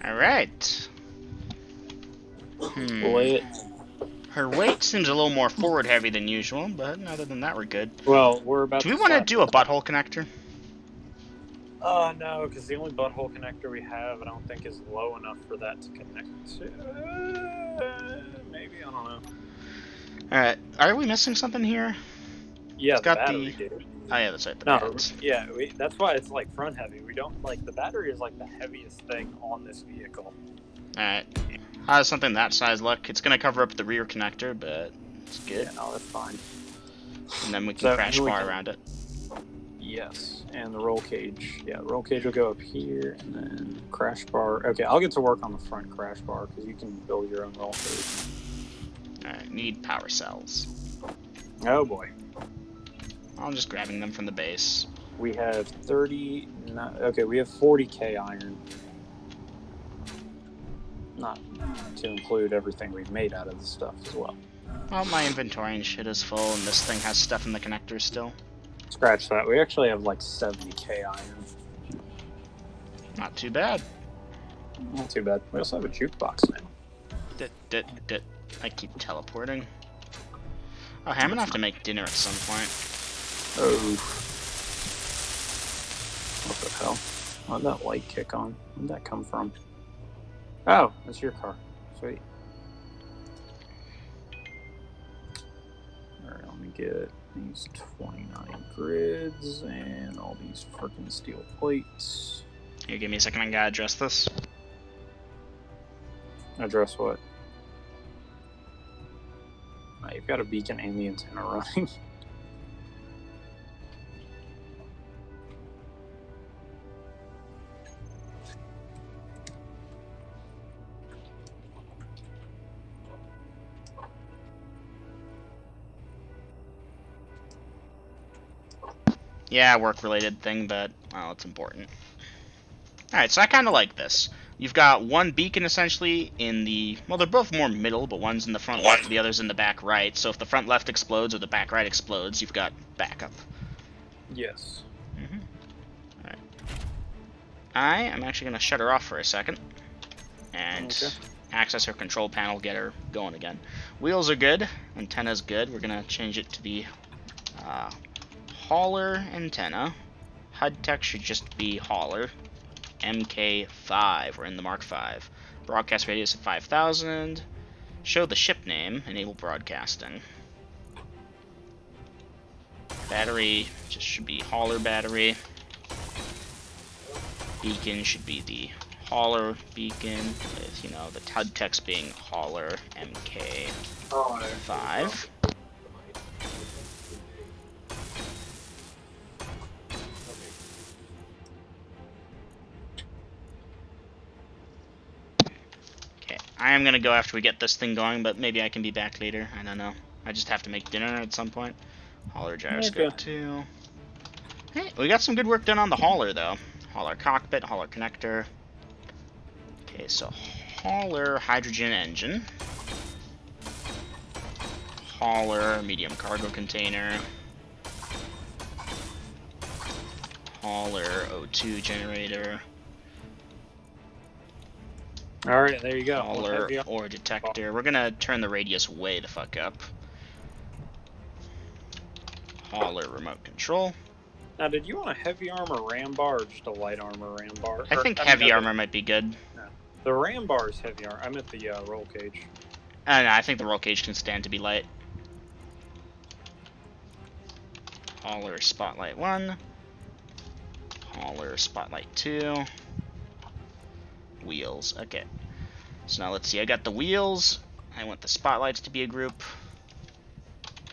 Alright. Lit. Her weight seems a little more forward heavy than usual, but other than that, we're good. Well, we're about Do we to want to slap do a butthole connector? No, because the only butthole connector we have, I don't think is low enough for that to connect to. Maybe, I don't know. Alright, are we missing something here? Yeah, It's the got battery, dude. Oh yeah, that's right, the No, batteries. yeah, that's why it's like front heavy. We don't like the battery is like the heaviest thing on this vehicle. Alright. How does something that size look? It's gonna cover up the rear connector, but it's good. Yeah, no, that's fine. And then we can crash bar around it. Yes, and the roll cage. Yeah, the roll cage will go up here, and then crash bar. Okay, I'll get to work on the front crash bar, because you can build your own roll cage. Alright, need power cells. Oh boy. I'm just grabbing them from the base. We have 30... Okay, we have 40k iron. Not to include everything we've made out of the stuff as well. Well, my inventory and shit is full, and this thing has stuff in the connectors still. Scratch that. We actually have like 70k iron. Not too bad. Not too bad. We also have a jukebox now. I keep teleporting. Oh, hey, I'm gonna have to make dinner at some point. Oh. What the hell? Why'd that light kick on? Where'd that come from? Oh, that's your car. Sweet. Alright, let me get these 29 grids and all these freaking steel plates. Here, give me a second, I gotta address this. Address what? Oh, you've got a beacon and the antenna running. Yeah, work-related thing, but, well, it's important. Alright, so I kind of like this. You've got one beacon, essentially, in the... Well, they're both more middle, but one's in the front left, the other's in the back right. So if the front left explodes or the back right explodes, you've got backup. Yes. Alright. I am actually going to shut her off for a second. And access her control panel, get her going again. Wheels are good. Antenna's good. We're going to change it to the... hauler antenna. HUD tech should just be hauler. MK5, we're in the Mark 5. Broadcast radius of 5,000. Show the ship name, enable broadcasting. Battery just should be hauler battery. Beacon should be the hauler beacon, with, you know, the HUD text being hauler MK5. I am gonna go after we get this thing going, but maybe I can be back later. I don't know. I just have to make dinner at some point. Hauler gyroscope too. Hey, we got some good work done on the hauler though. Hauler cockpit, hauler connector. Okay, so hauler hydrogen engine. Hauler medium cargo container. Hauler O2 generator. Alright, there you go. Hauler or detector. We're gonna turn the radius way the fuck up. Hauler remote control. Now, did you want a heavy armor ram bar or just a light armor ram bar? I think heavy armor might be good. No. The ram bar is heavy armor. I meant the roll cage. I don't know, I think the roll cage can stand to be light. Hauler spotlight 1. Hauler spotlight 2. Wheels. Okay. So now let's see. I got the wheels. I want the spotlights to be a group.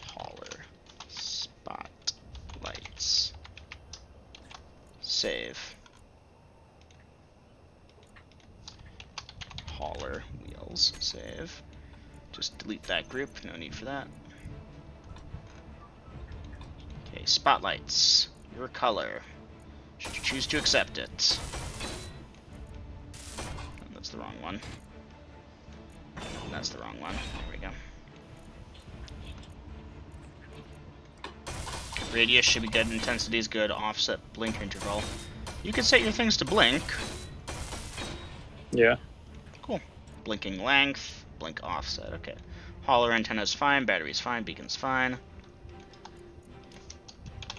Hauler spotlights. Save. Hauler wheels. Save. Just delete that group. No need for that. Okay. Spotlights. Your color. Should you choose to accept it? That's the wrong one. That's the wrong one. There we go. Radius should be good. Intensity is good. Offset blink interval. You could set your things to blink. Yeah. Cool. Blinking length, blink offset. Okay. Hauler antenna's fine, battery's fine, beacon's fine.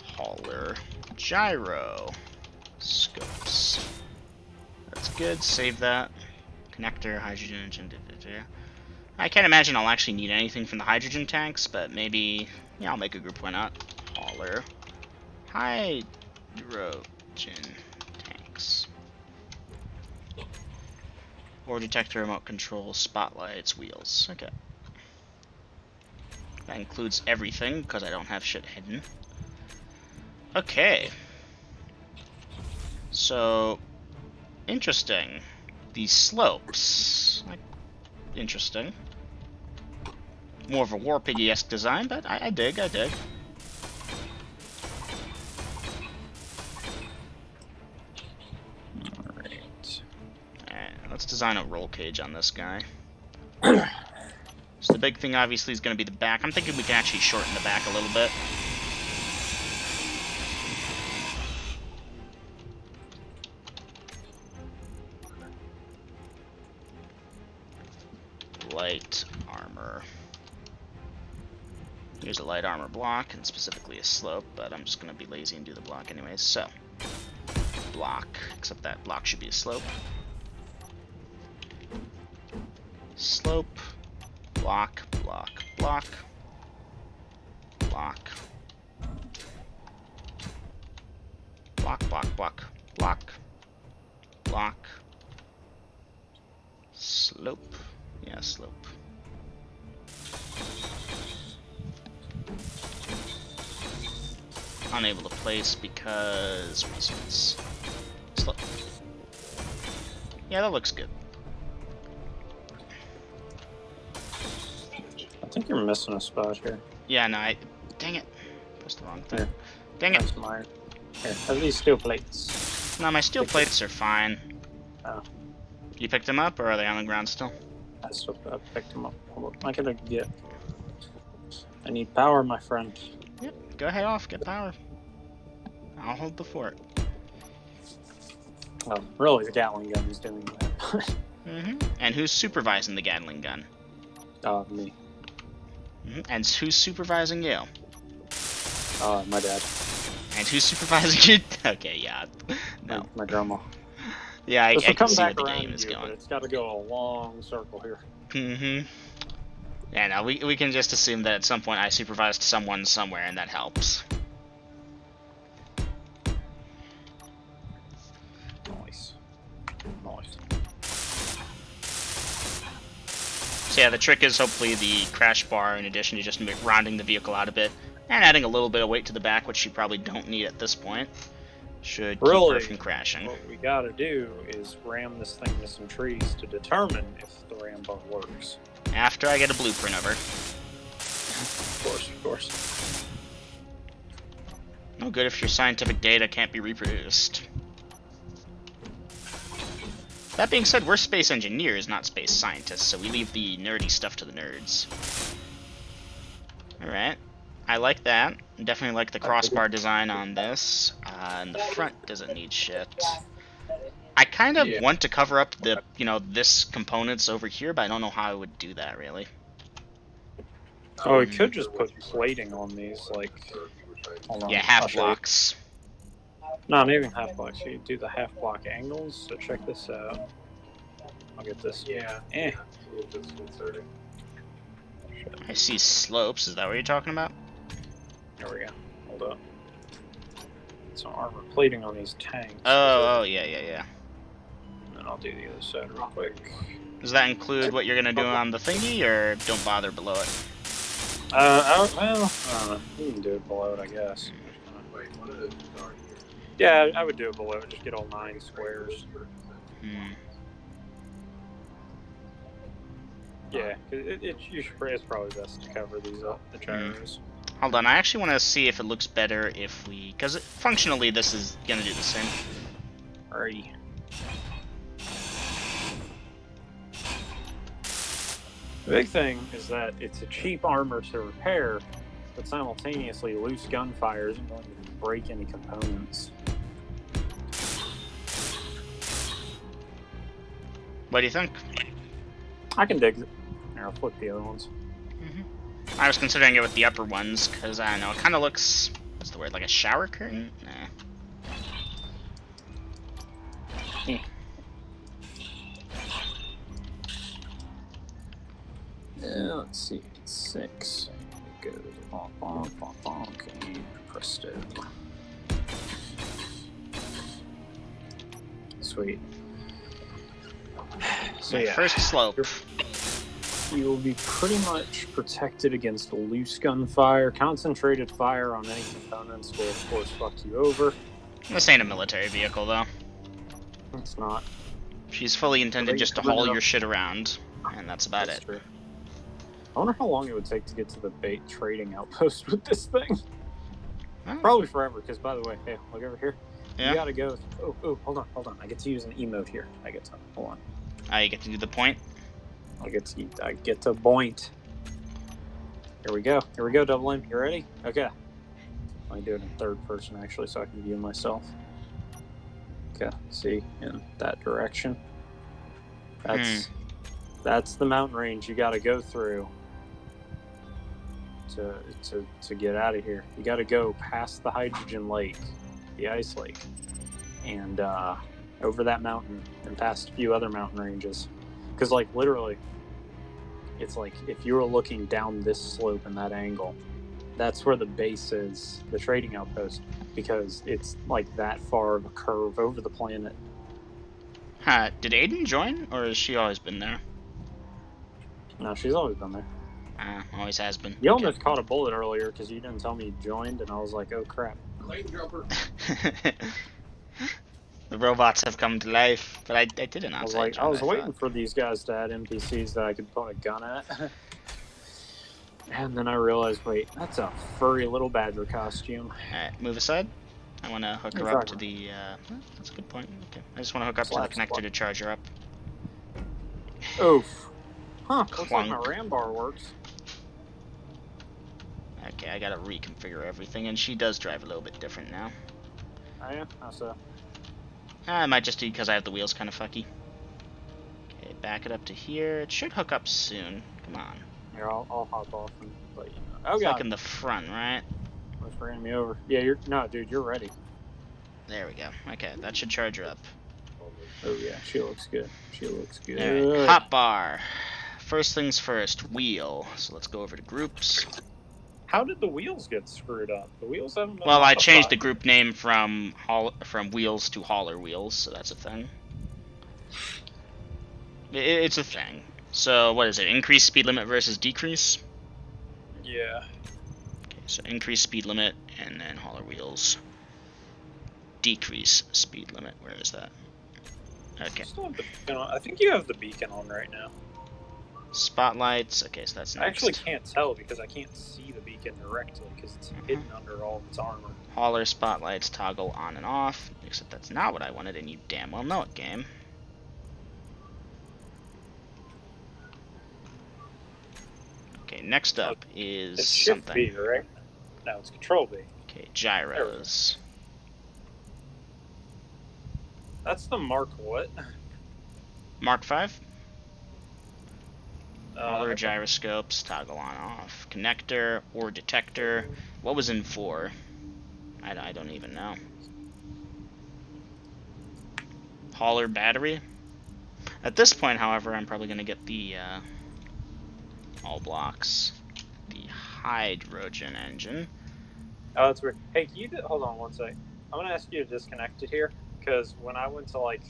Hauler gyro scopes. That's good. Save that. Connector, hydrogen engine. I can't imagine I'll actually need anything from the hydrogen tanks, but maybe, yeah, I'll make a group. Why not? Hauler hydrogen tanks. Or detector, remote control, spotlights, wheels. Okay. That includes everything, because I don't have shit hidden. Okay. So, interesting. These slopes. Interesting. More of a War Piggy-esque design, but I dig. Alright. Alright, let's design a roll cage on this guy. So the big thing obviously is going to be the back. I'm thinking we can actually shorten the back a little bit. Light armor. Here's a light armor block, and specifically a slope, but I'm just going to be lazy and do the block anyways. So, block, except that block should be a slope. Slope, block, block, block, block, block, block, block, block, block, slope, yeah, slope. Unable to place because reasons. Slope. Yeah, that looks good. I think you're missing a spot here. Yeah, no, dang it. Pressed the wrong thing. Here. Dang it. That's mine. Here, have these steel plates. No, my steel plates are fine. Oh. You picked them up, or are they on the ground still? I picked them up. Hold on. I gotta get. I need power, my friend. Yep, go ahead off, get power. I'll hold the fort. Oh, really, the Gatling gun is doing that. Mm-hmm. And who's supervising the Gatling gun? Me. Mm-hmm. And who's supervising you? My dad. And who's supervising you? Okay, yeah. No. My grandma. Yeah, I This will can come see back where the around game is you, going. but it's got to go a long circle here. Mm-hmm. Yeah, no, we can just assume that at some point I supervised someone somewhere, and that helps. Nice. So yeah, the trick is hopefully the crash bar, in addition to just rounding the vehicle out a bit, and adding a little bit of weight to the back, which you probably don't need at this point, should keep her from crashing. What we gotta do is ram this thing into some trees to determine if the ram bar works. After I get a blueprint of her. Of course. No good if your scientific data can't be reproduced. That being said, we're space engineers, not space scientists, so we leave the nerdy stuff to the nerds. Alright. I like that. Definitely like the crossbar design on this. And the front doesn't need shit. I kind of want to cover up the, this components over here, but I don't know how I would do that, really. Oh, we could just put plating on these, like... Hold on, yeah, half blocks. Not even half blocks. You do the half block angles, so check this out. I'll get this. Yeah. Eh. It's a little disconcerting. I see slopes. Is that what you're talking about? There we go. Hold up. Some armor plating on these tanks. Oh, yeah. And then I'll do the other side real quick. Does that include what you're gonna do on the thingy, or don't bother below it? I don't know. You can do it below it, I guess. Wait, one of those is already here. Yeah, I would do it below it. Just get all 9 squares. Yeah, it's probably best to cover these up, the gyros. Hold on, I actually want to see if it looks better if we... Because functionally this is going to do the same. Alrighty. The big thing is that it's a cheap armor to repair, but simultaneously loose gunfire isn't going to break any components. What do you think? I can dig it. Here, I'll flip the other ones. I was considering it with the upper ones, because, I don't know, it kind of looks, what's the word, like a shower curtain? Nah. Let's see, 6. Go bonk, bonk, bonk, bonk, and presto. Sweet. So My first slope. You will be pretty much protected against loose gunfire. Concentrated fire on any components will, of course, fuck you over. This ain't a military vehicle, though. It's not. She's fully intended just to haul your shit around, and that's about it. True. I wonder how long it would take to get to the bait trading outpost with this thing. Well, Probably forever, because, by the way, hey, look over here. yeah. You gotta go. Oh, hold on. I get to use an emote here. Hold on. You get to do the point. I get to point. Here we go, Double M. You ready? Okay. Let me do it in third person, actually, so I can view myself. Okay, see, in that direction. That's the mountain range you gotta go through to get out of here. You gotta go past the hydrogen lake, the ice lake, and over that mountain and past a few other mountain ranges. Because, like, literally, it's like if you were looking down this slope in that angle, that's where the base is, the trading outpost, because it's like that far of a curve over the planet. Did Aiden join, or has she always been there? No, she's always been there. Always has been. You almost caught a bullet earlier because you didn't tell me you joined, and I was like, oh crap. Lane jumper. The robots have come to life, but I didn't. I was waiting for these guys to add NPCs that I could point a gun at. And then I realized, wait, that's a furry little badger costume. Alright, move aside. I want to hook her up to the, that's a good point. Okay. I just want to hook up to the connector to charge her up. Oof. Huh, looks like Clunk. my RAM bar works. Okay, I gotta reconfigure everything, and she does drive a little bit different now. Oh yeah? How so? It might just be because I have the wheels kind of fucky. Okay, back it up to here. It should hook up soon. Come on. Here, I'll hop off and let you know. Oh, It's God. like in the front, right? Almost ran me over. Yeah, dude, you're ready. There we go. Okay, that should charge her up. Oh, yeah, she looks good. Alright, hot bar. First things first, wheel. So let's go over to groups. How did the wheels get screwed up? The wheels haven't been Well, I changed the group name from wheels to hauler wheels, so that's a thing. It's a thing. So what is it? Increase speed limit versus decrease? Yeah. Okay, so increase speed limit and then hauler wheels. Decrease speed limit. Where is that? Okay. Still have the beacon on. I think you have the beacon on right now. Spotlights. Okay, so that's next. I actually can't tell because I can't see the beacon directly because it's hidden under all of its armor. Hauler spotlights toggle on and off. Except that's not what I wanted, and you damn well know it, game. Okay, next up is It's Shift something. B, right? No, it's Control B. Okay, gyros. That's the Mark what? Mark 5. Hauler Okay. gyroscopes toggle on off. Connector or detector. What was in 4? I don't even know. Hauler battery. At this point, however, I'm probably going to get the all blocks. The hydrogen engine. Oh, that's weird. Hey, can you hold on one sec? I'm gonna ask you to disconnect it here because when I went to like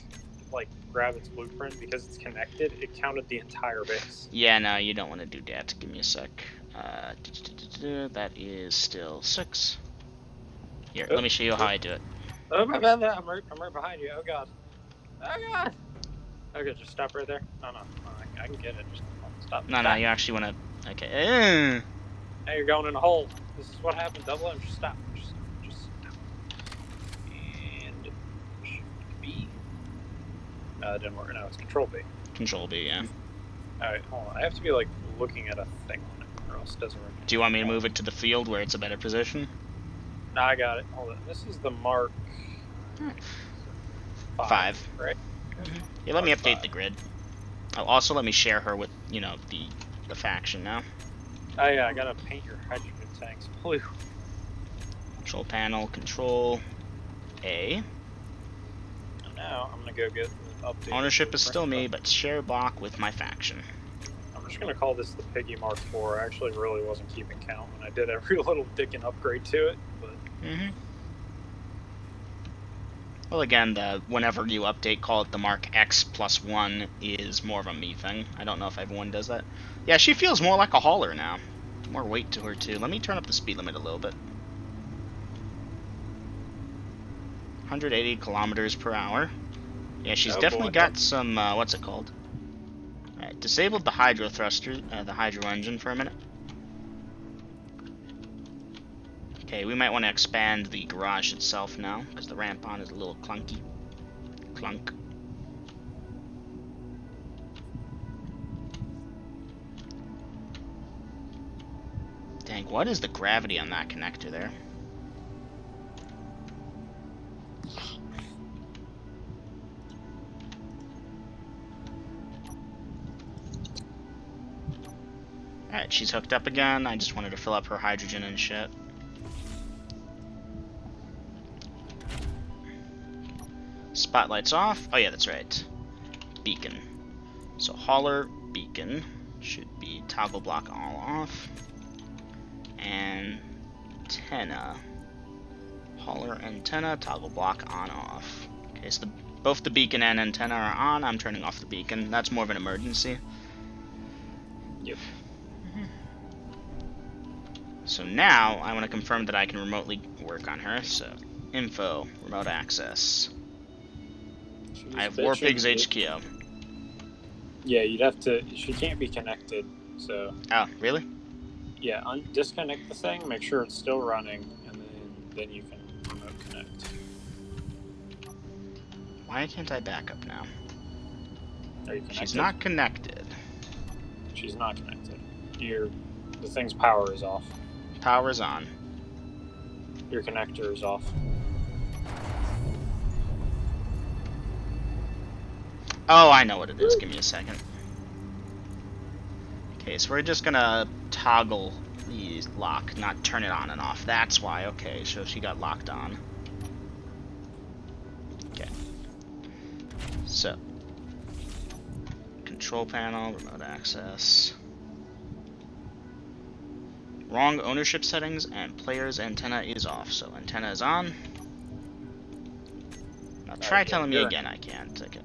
grab its blueprint because it's connected, it counted the entire base. Yeah, no, you don't want to do that. Give me a sec. That is still 6. Here, let me show you how I do it. Oh my bad, I'm right behind you. Oh god. Oh god. Okay, just stop right there. No, I can get it. Just stop. No, you actually want to. Okay. Now you're going in a hole. This is what happened. Double M. Just stop. Just stop. And B. It didn't work. No, it's Control B. Control B, yeah. Alright, hold on. I have to be like looking at a thing on it, or else it doesn't work. Do you want me to move it to the field where it's a better position? No, I got it. Hold on. This is the Mark 5. right? Yeah, let me Mark update 5. the grid. Oh, also, let me share her with, you know, the faction now. Oh yeah, I gotta paint your hydrogen tanks blue. Control panel, Control A. Now I'm gonna go get the updated Ownership is still me, blueprint. but share block with my faction. I'm just gonna call this the Piggy Mark IV. I actually really wasn't keeping count when I did every little dickin' upgrade to it, but. Well, again, whenever you update, call it the Mark X plus 1 is more of a me thing. I don't know if everyone does that. Yeah, she feels more like a hauler now. More weight to her, too. Let me turn up the speed limit a little bit. 180 kilometers per hour. Yeah, she's definitely got some, what's it called? Alright, disabled the hydro thruster, the hydro engine for a minute. Okay, we might want to expand the garage itself now, because the ramp on is a little clunky. Clunk. Dang, what is the gravity on that connector there? Alright, she's hooked up again. I just wanted to fill up her hydrogen and shit. Spotlight's off. Oh yeah, that's right. Beacon. So hauler, beacon. Should be toggle block all off. Antenna. Hauler, antenna, toggle block on off. Okay, so both the beacon and antenna are on. I'm turning off the beacon. That's more of an emergency. Yep. So now I want to confirm that I can remotely work on her. So info, remote access. I have Warpig's HQ. Yeah, you'd have to. She can't be connected, so. Oh, really? Yeah, disconnect the thing, make sure it's still running, and then you can remote connect. Why can't I back up now? Are you connected? She's not connected. She's not connected. The thing's power is off. Power's on. Your connector is off. Oh, I know what it is. Give me a second. Okay, so we're just gonna toggle the lock, not turn it on and off. That's why. Okay, so she got locked on. Okay. So. Control panel, remote access. Wrong ownership settings, and player's antenna is off. So antenna is on. Now try telling me again I can't. Okay.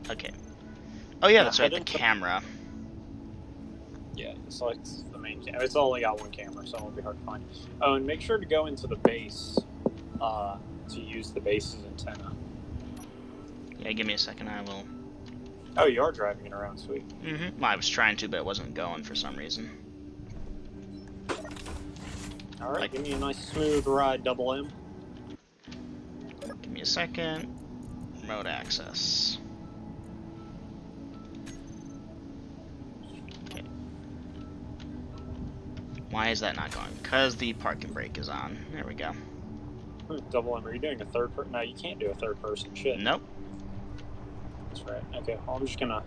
Okay. Oh yeah, that's right, the camera. Yeah, it's like the main camera. It's only got one camera, so it won't be hard to find. Oh, and make sure to go into the base to use the base's antenna. Yeah, give me a second, I will. Oh, you are driving it around, sweet. Mm-hmm. Well, I was trying to, but it wasn't going for some reason. Alright, give me a nice smooth ride, Double M. Give me a second. Remote access. Okay. Why is that not going? Because the parking brake is on. There we go. Double M, are you doing a third person? No, you can't do a third person. Shit. Nope. That's right. Okay, well, I'm just gonna.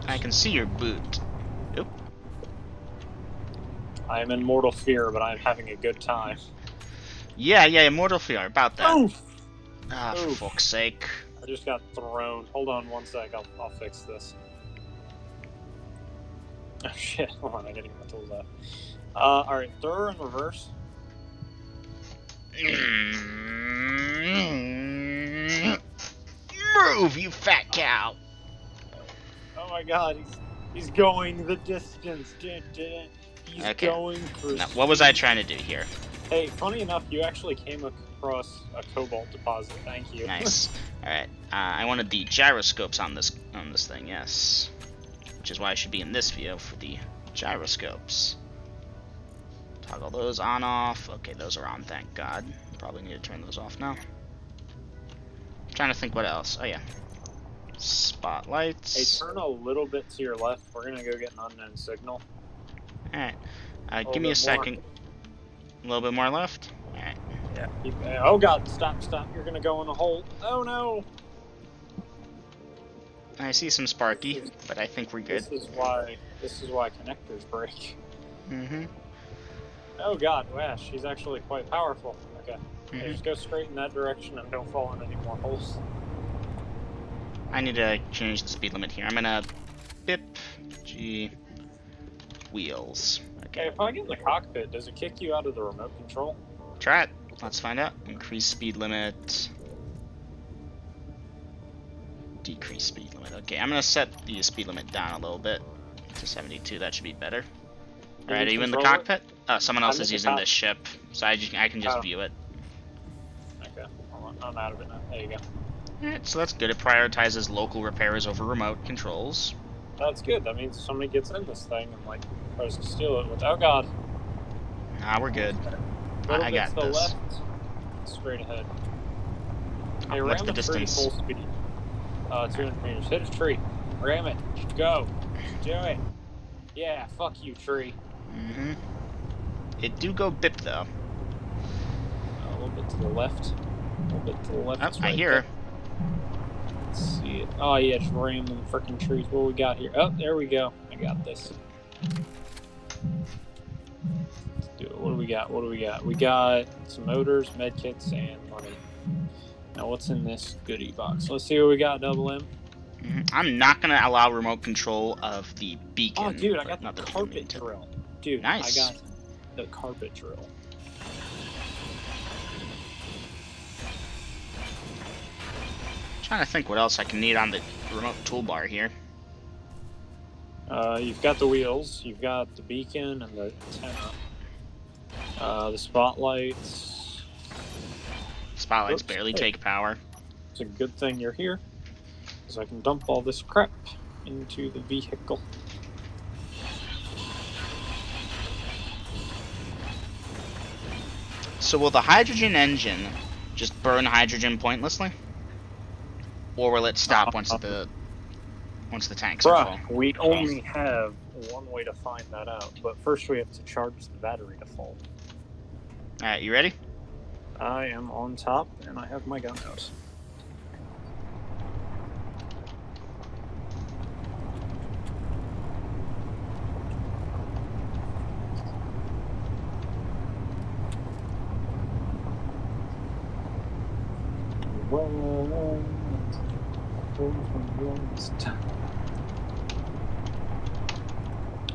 I can see your boot. Oop. I am in mortal fear, but I'm having a good time. Yeah, Immortal Fear, about that. Oof! Ah, for fuck's sake. I just got thrown. Hold on one sec, I'll fix this. Oh shit, hold on, I didn't even tools that. Alright, throw her in reverse. Move, you fat cow! Oh my god, he's going the distance. He's going for now, what was I trying to do here? Hey, funny enough, you actually came across a cobalt deposit. Thank you. Nice. Alright, I wanted the gyroscopes on this thing, yes. Which is why I should be in this view for the gyroscopes. Toggle those on, off. Okay, those are on, thank God. Probably need to turn those off now. I'm trying to think what else. Oh yeah. Spotlights. Hey, turn a little bit to your left. We're gonna go get an unknown signal. Alright. Give me a second. A little bit more left. Alright. Yeah. Oh god, stop. You're gonna go in a hole. Oh no! I see some Sparky, but I think we're good. This is why connectors break. Mm-hmm. Oh god, wow, she's actually quite powerful. Okay. Yeah, Mm-hmm. just go straight in that direction and don't fall in any more holes. I need to change the speed limit here. I'm gonna bip G wheels. Hey, Okay. if I get in the cockpit, does it kick you out of the remote control? Try it. Let's find out. Increase speed limit. Decrease speed limit. Okay, I'm gonna set the speed limit down a little bit to 72. That should be better. Alright, are you in the control it? cockpit? Oh, someone else I'm is in the using cock- this ship, so I can just Oh. view it. Okay, hold on. I'm out of it now. There you go. Alright, so that's good. It prioritizes local repairs over remote controls. That's good. That means if somebody gets in this thing and like tries to steal it with oh god. Nah, we're good. Little I bit got to the this. left, straight ahead. Hey, What's ram the a tree distance? full speed. 200 meters. Hit a tree. Ram it. Go. Do it. Yeah, fuck you, tree. Mm-hmm. It do go bip though. A little bit to the left. A little bit to the left. Oh, It's I right hear there. her. Let's see it. Oh yeah, just ram them freaking trees. What we got here? Oh, there we go. I got this. Let's do it. What do we got? What do we got? We got some motors, medkits, and money. Now what's in this goodie box? Let's see what we got, Double M. I'm not gonna allow remote control of the beacon. Oh, dude, I but got the not that it's gonna be carpet into- drill. Dude, Nice. I got the carpet drill. Trying to think what else I can need on the remote toolbar here. You've got the wheels, you've got the beacon and the antenna. The spotlights. Spotlights Oops, barely hey. take power. It's a good thing you're here, because I can dump all this crap into the vehicle. So will the hydrogen engine just burn hydrogen pointlessly? Or will it stop once the tanks are full? Bruh, we only have one way to find that out, but first we have to charge the battery to full. Alright, you ready? I am on top, and I have my gun out.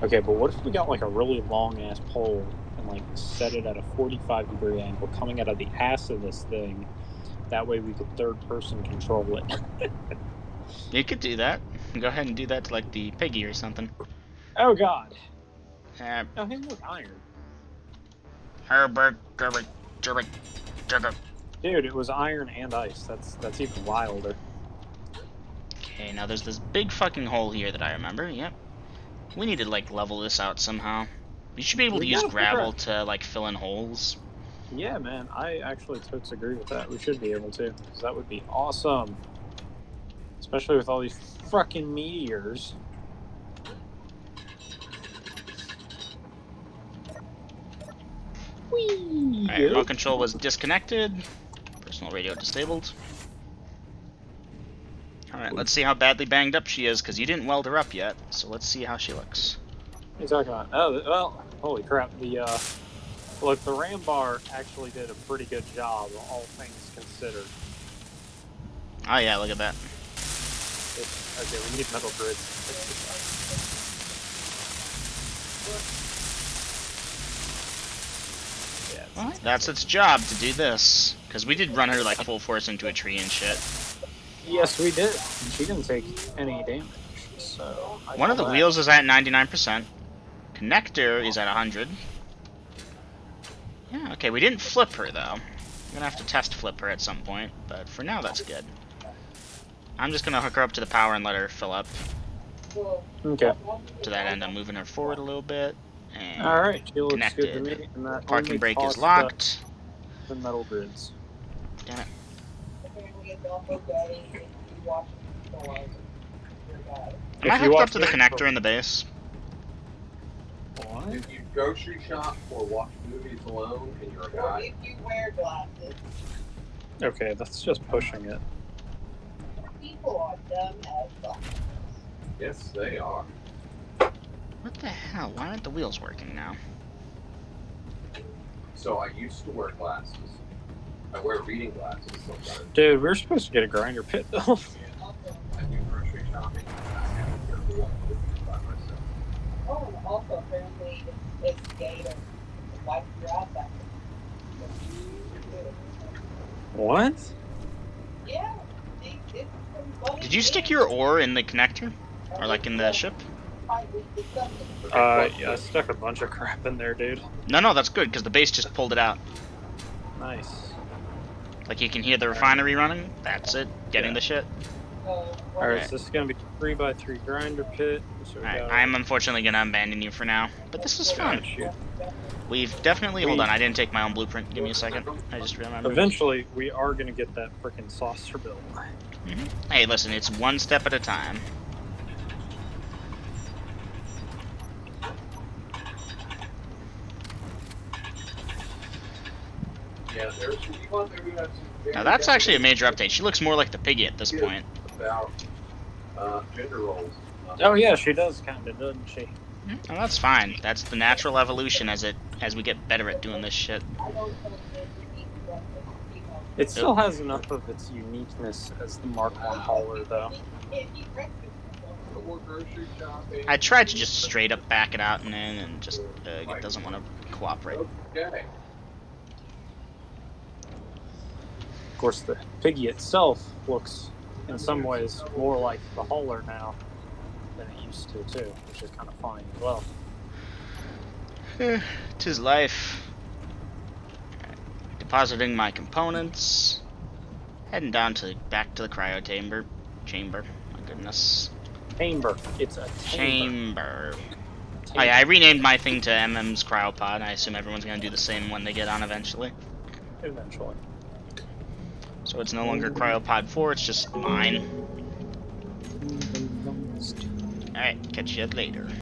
Okay, but what if we got like a really long ass pole and like set it at a 45-degree angle coming out of the ass of this thing? That way we could third person control it. You could do that. Go ahead and do that to like the piggy or something. Oh god. Uh, Oh, hey, look, iron. Herbert. Dude, it was iron and ice. That's even wilder. Okay, now there's this big fucking hole here that I remember. Yep. We need to like level this out somehow. We should be able to We use gotta figure gravel out- to like fill in holes. Yeah, man, I actually totes agree with that. We should be able to, because that would be awesome. Especially with all these fucking meteors. Whee! Alright, remote control was disconnected. Personal radio disabled. Alright, let's see how badly banged up she is, because you didn't weld her up yet. So let's see how she looks. What are you talking about? Oh, well, holy crap. Look, the ram bar actually did a pretty good job, all things considered. Oh yeah, look at that. Okay, we need metal grids. Yeah, Well, that's its job to do this. Because we did run her like full force into a tree and shit. yes, we did. She didn't take any damage, so... One of the wheels is at 99%. Connector is at 100. Yeah, okay, we didn't flip her though. I'm gonna have to test flip her at some point, but for now that's good. I'm just gonna hook her up to the power and let her fill up. Okay. To that end, I'm moving her forward a little bit. And Alright, she looks connected. good to me. And that Parking only brake is cost locked. the metal grids. Damn it. Am I If you hooked up watch to the connector in the base? What? If you grocery shop or watch movies alone and you're a Or guy, if you wear glasses. Okay, that's just pushing it. People are dumb as fuck. Yes, they are. What the hell? Why aren't the wheels working now? So I used to wear glasses. I wear reading glasses sometimes. Dude, we're supposed to get a grinder pit though. Also, I do grocery shopping. I have to go walk with you by myself. oh, and also apparently it's gay to wipe your ass out. What? Yeah, it's some funny Did you stick shit. your ore in the connector? Or like in the ship? Highly disgusting. Yeah, I stuck a bunch of crap in there, dude. No, that's good, because the base just pulled it out. Nice. Like you can hear the refinery running. That's it. Getting Yeah. the shit. Alright, so this is gonna be 3x3 grinder pit. So we Alright, got- I'm unfortunately gonna abandon you for now. But this is fun. Got you. We've definitely... Hold on, I didn't take my own blueprint. Give me a second. I just remembered. Eventually, we are gonna get that frickin' saucer built. Hey, listen, it's one step at a time. Yeah, there's one there we have some very Now that's actually a definite major update. She looks more like the piggy at this point. about gender roles. Oh yeah, she does kinda, doesn't she? Oh, that's fine. That's the natural evolution as we get better at doing this shit. It still has enough of its uniqueness as the Mark I hauler, though. More grocery shopping. I tried to just straight up back it out and then, and just it doesn't want to cooperate. Okay. Of course, the piggy itself looks, in some ways, more like the hauler now than it used to, too, which is kind of funny as well. 'Tis life. Depositing my components. Heading down to back to the cryo chamber. My goodness. Chamber. It's a Chamber. Oh yeah, I renamed my thing to MM's cryopod. I assume everyone's gonna do the same when they get on eventually. Eventually. So it's no longer cryopod 4, it's just mine. Alright, catch you later.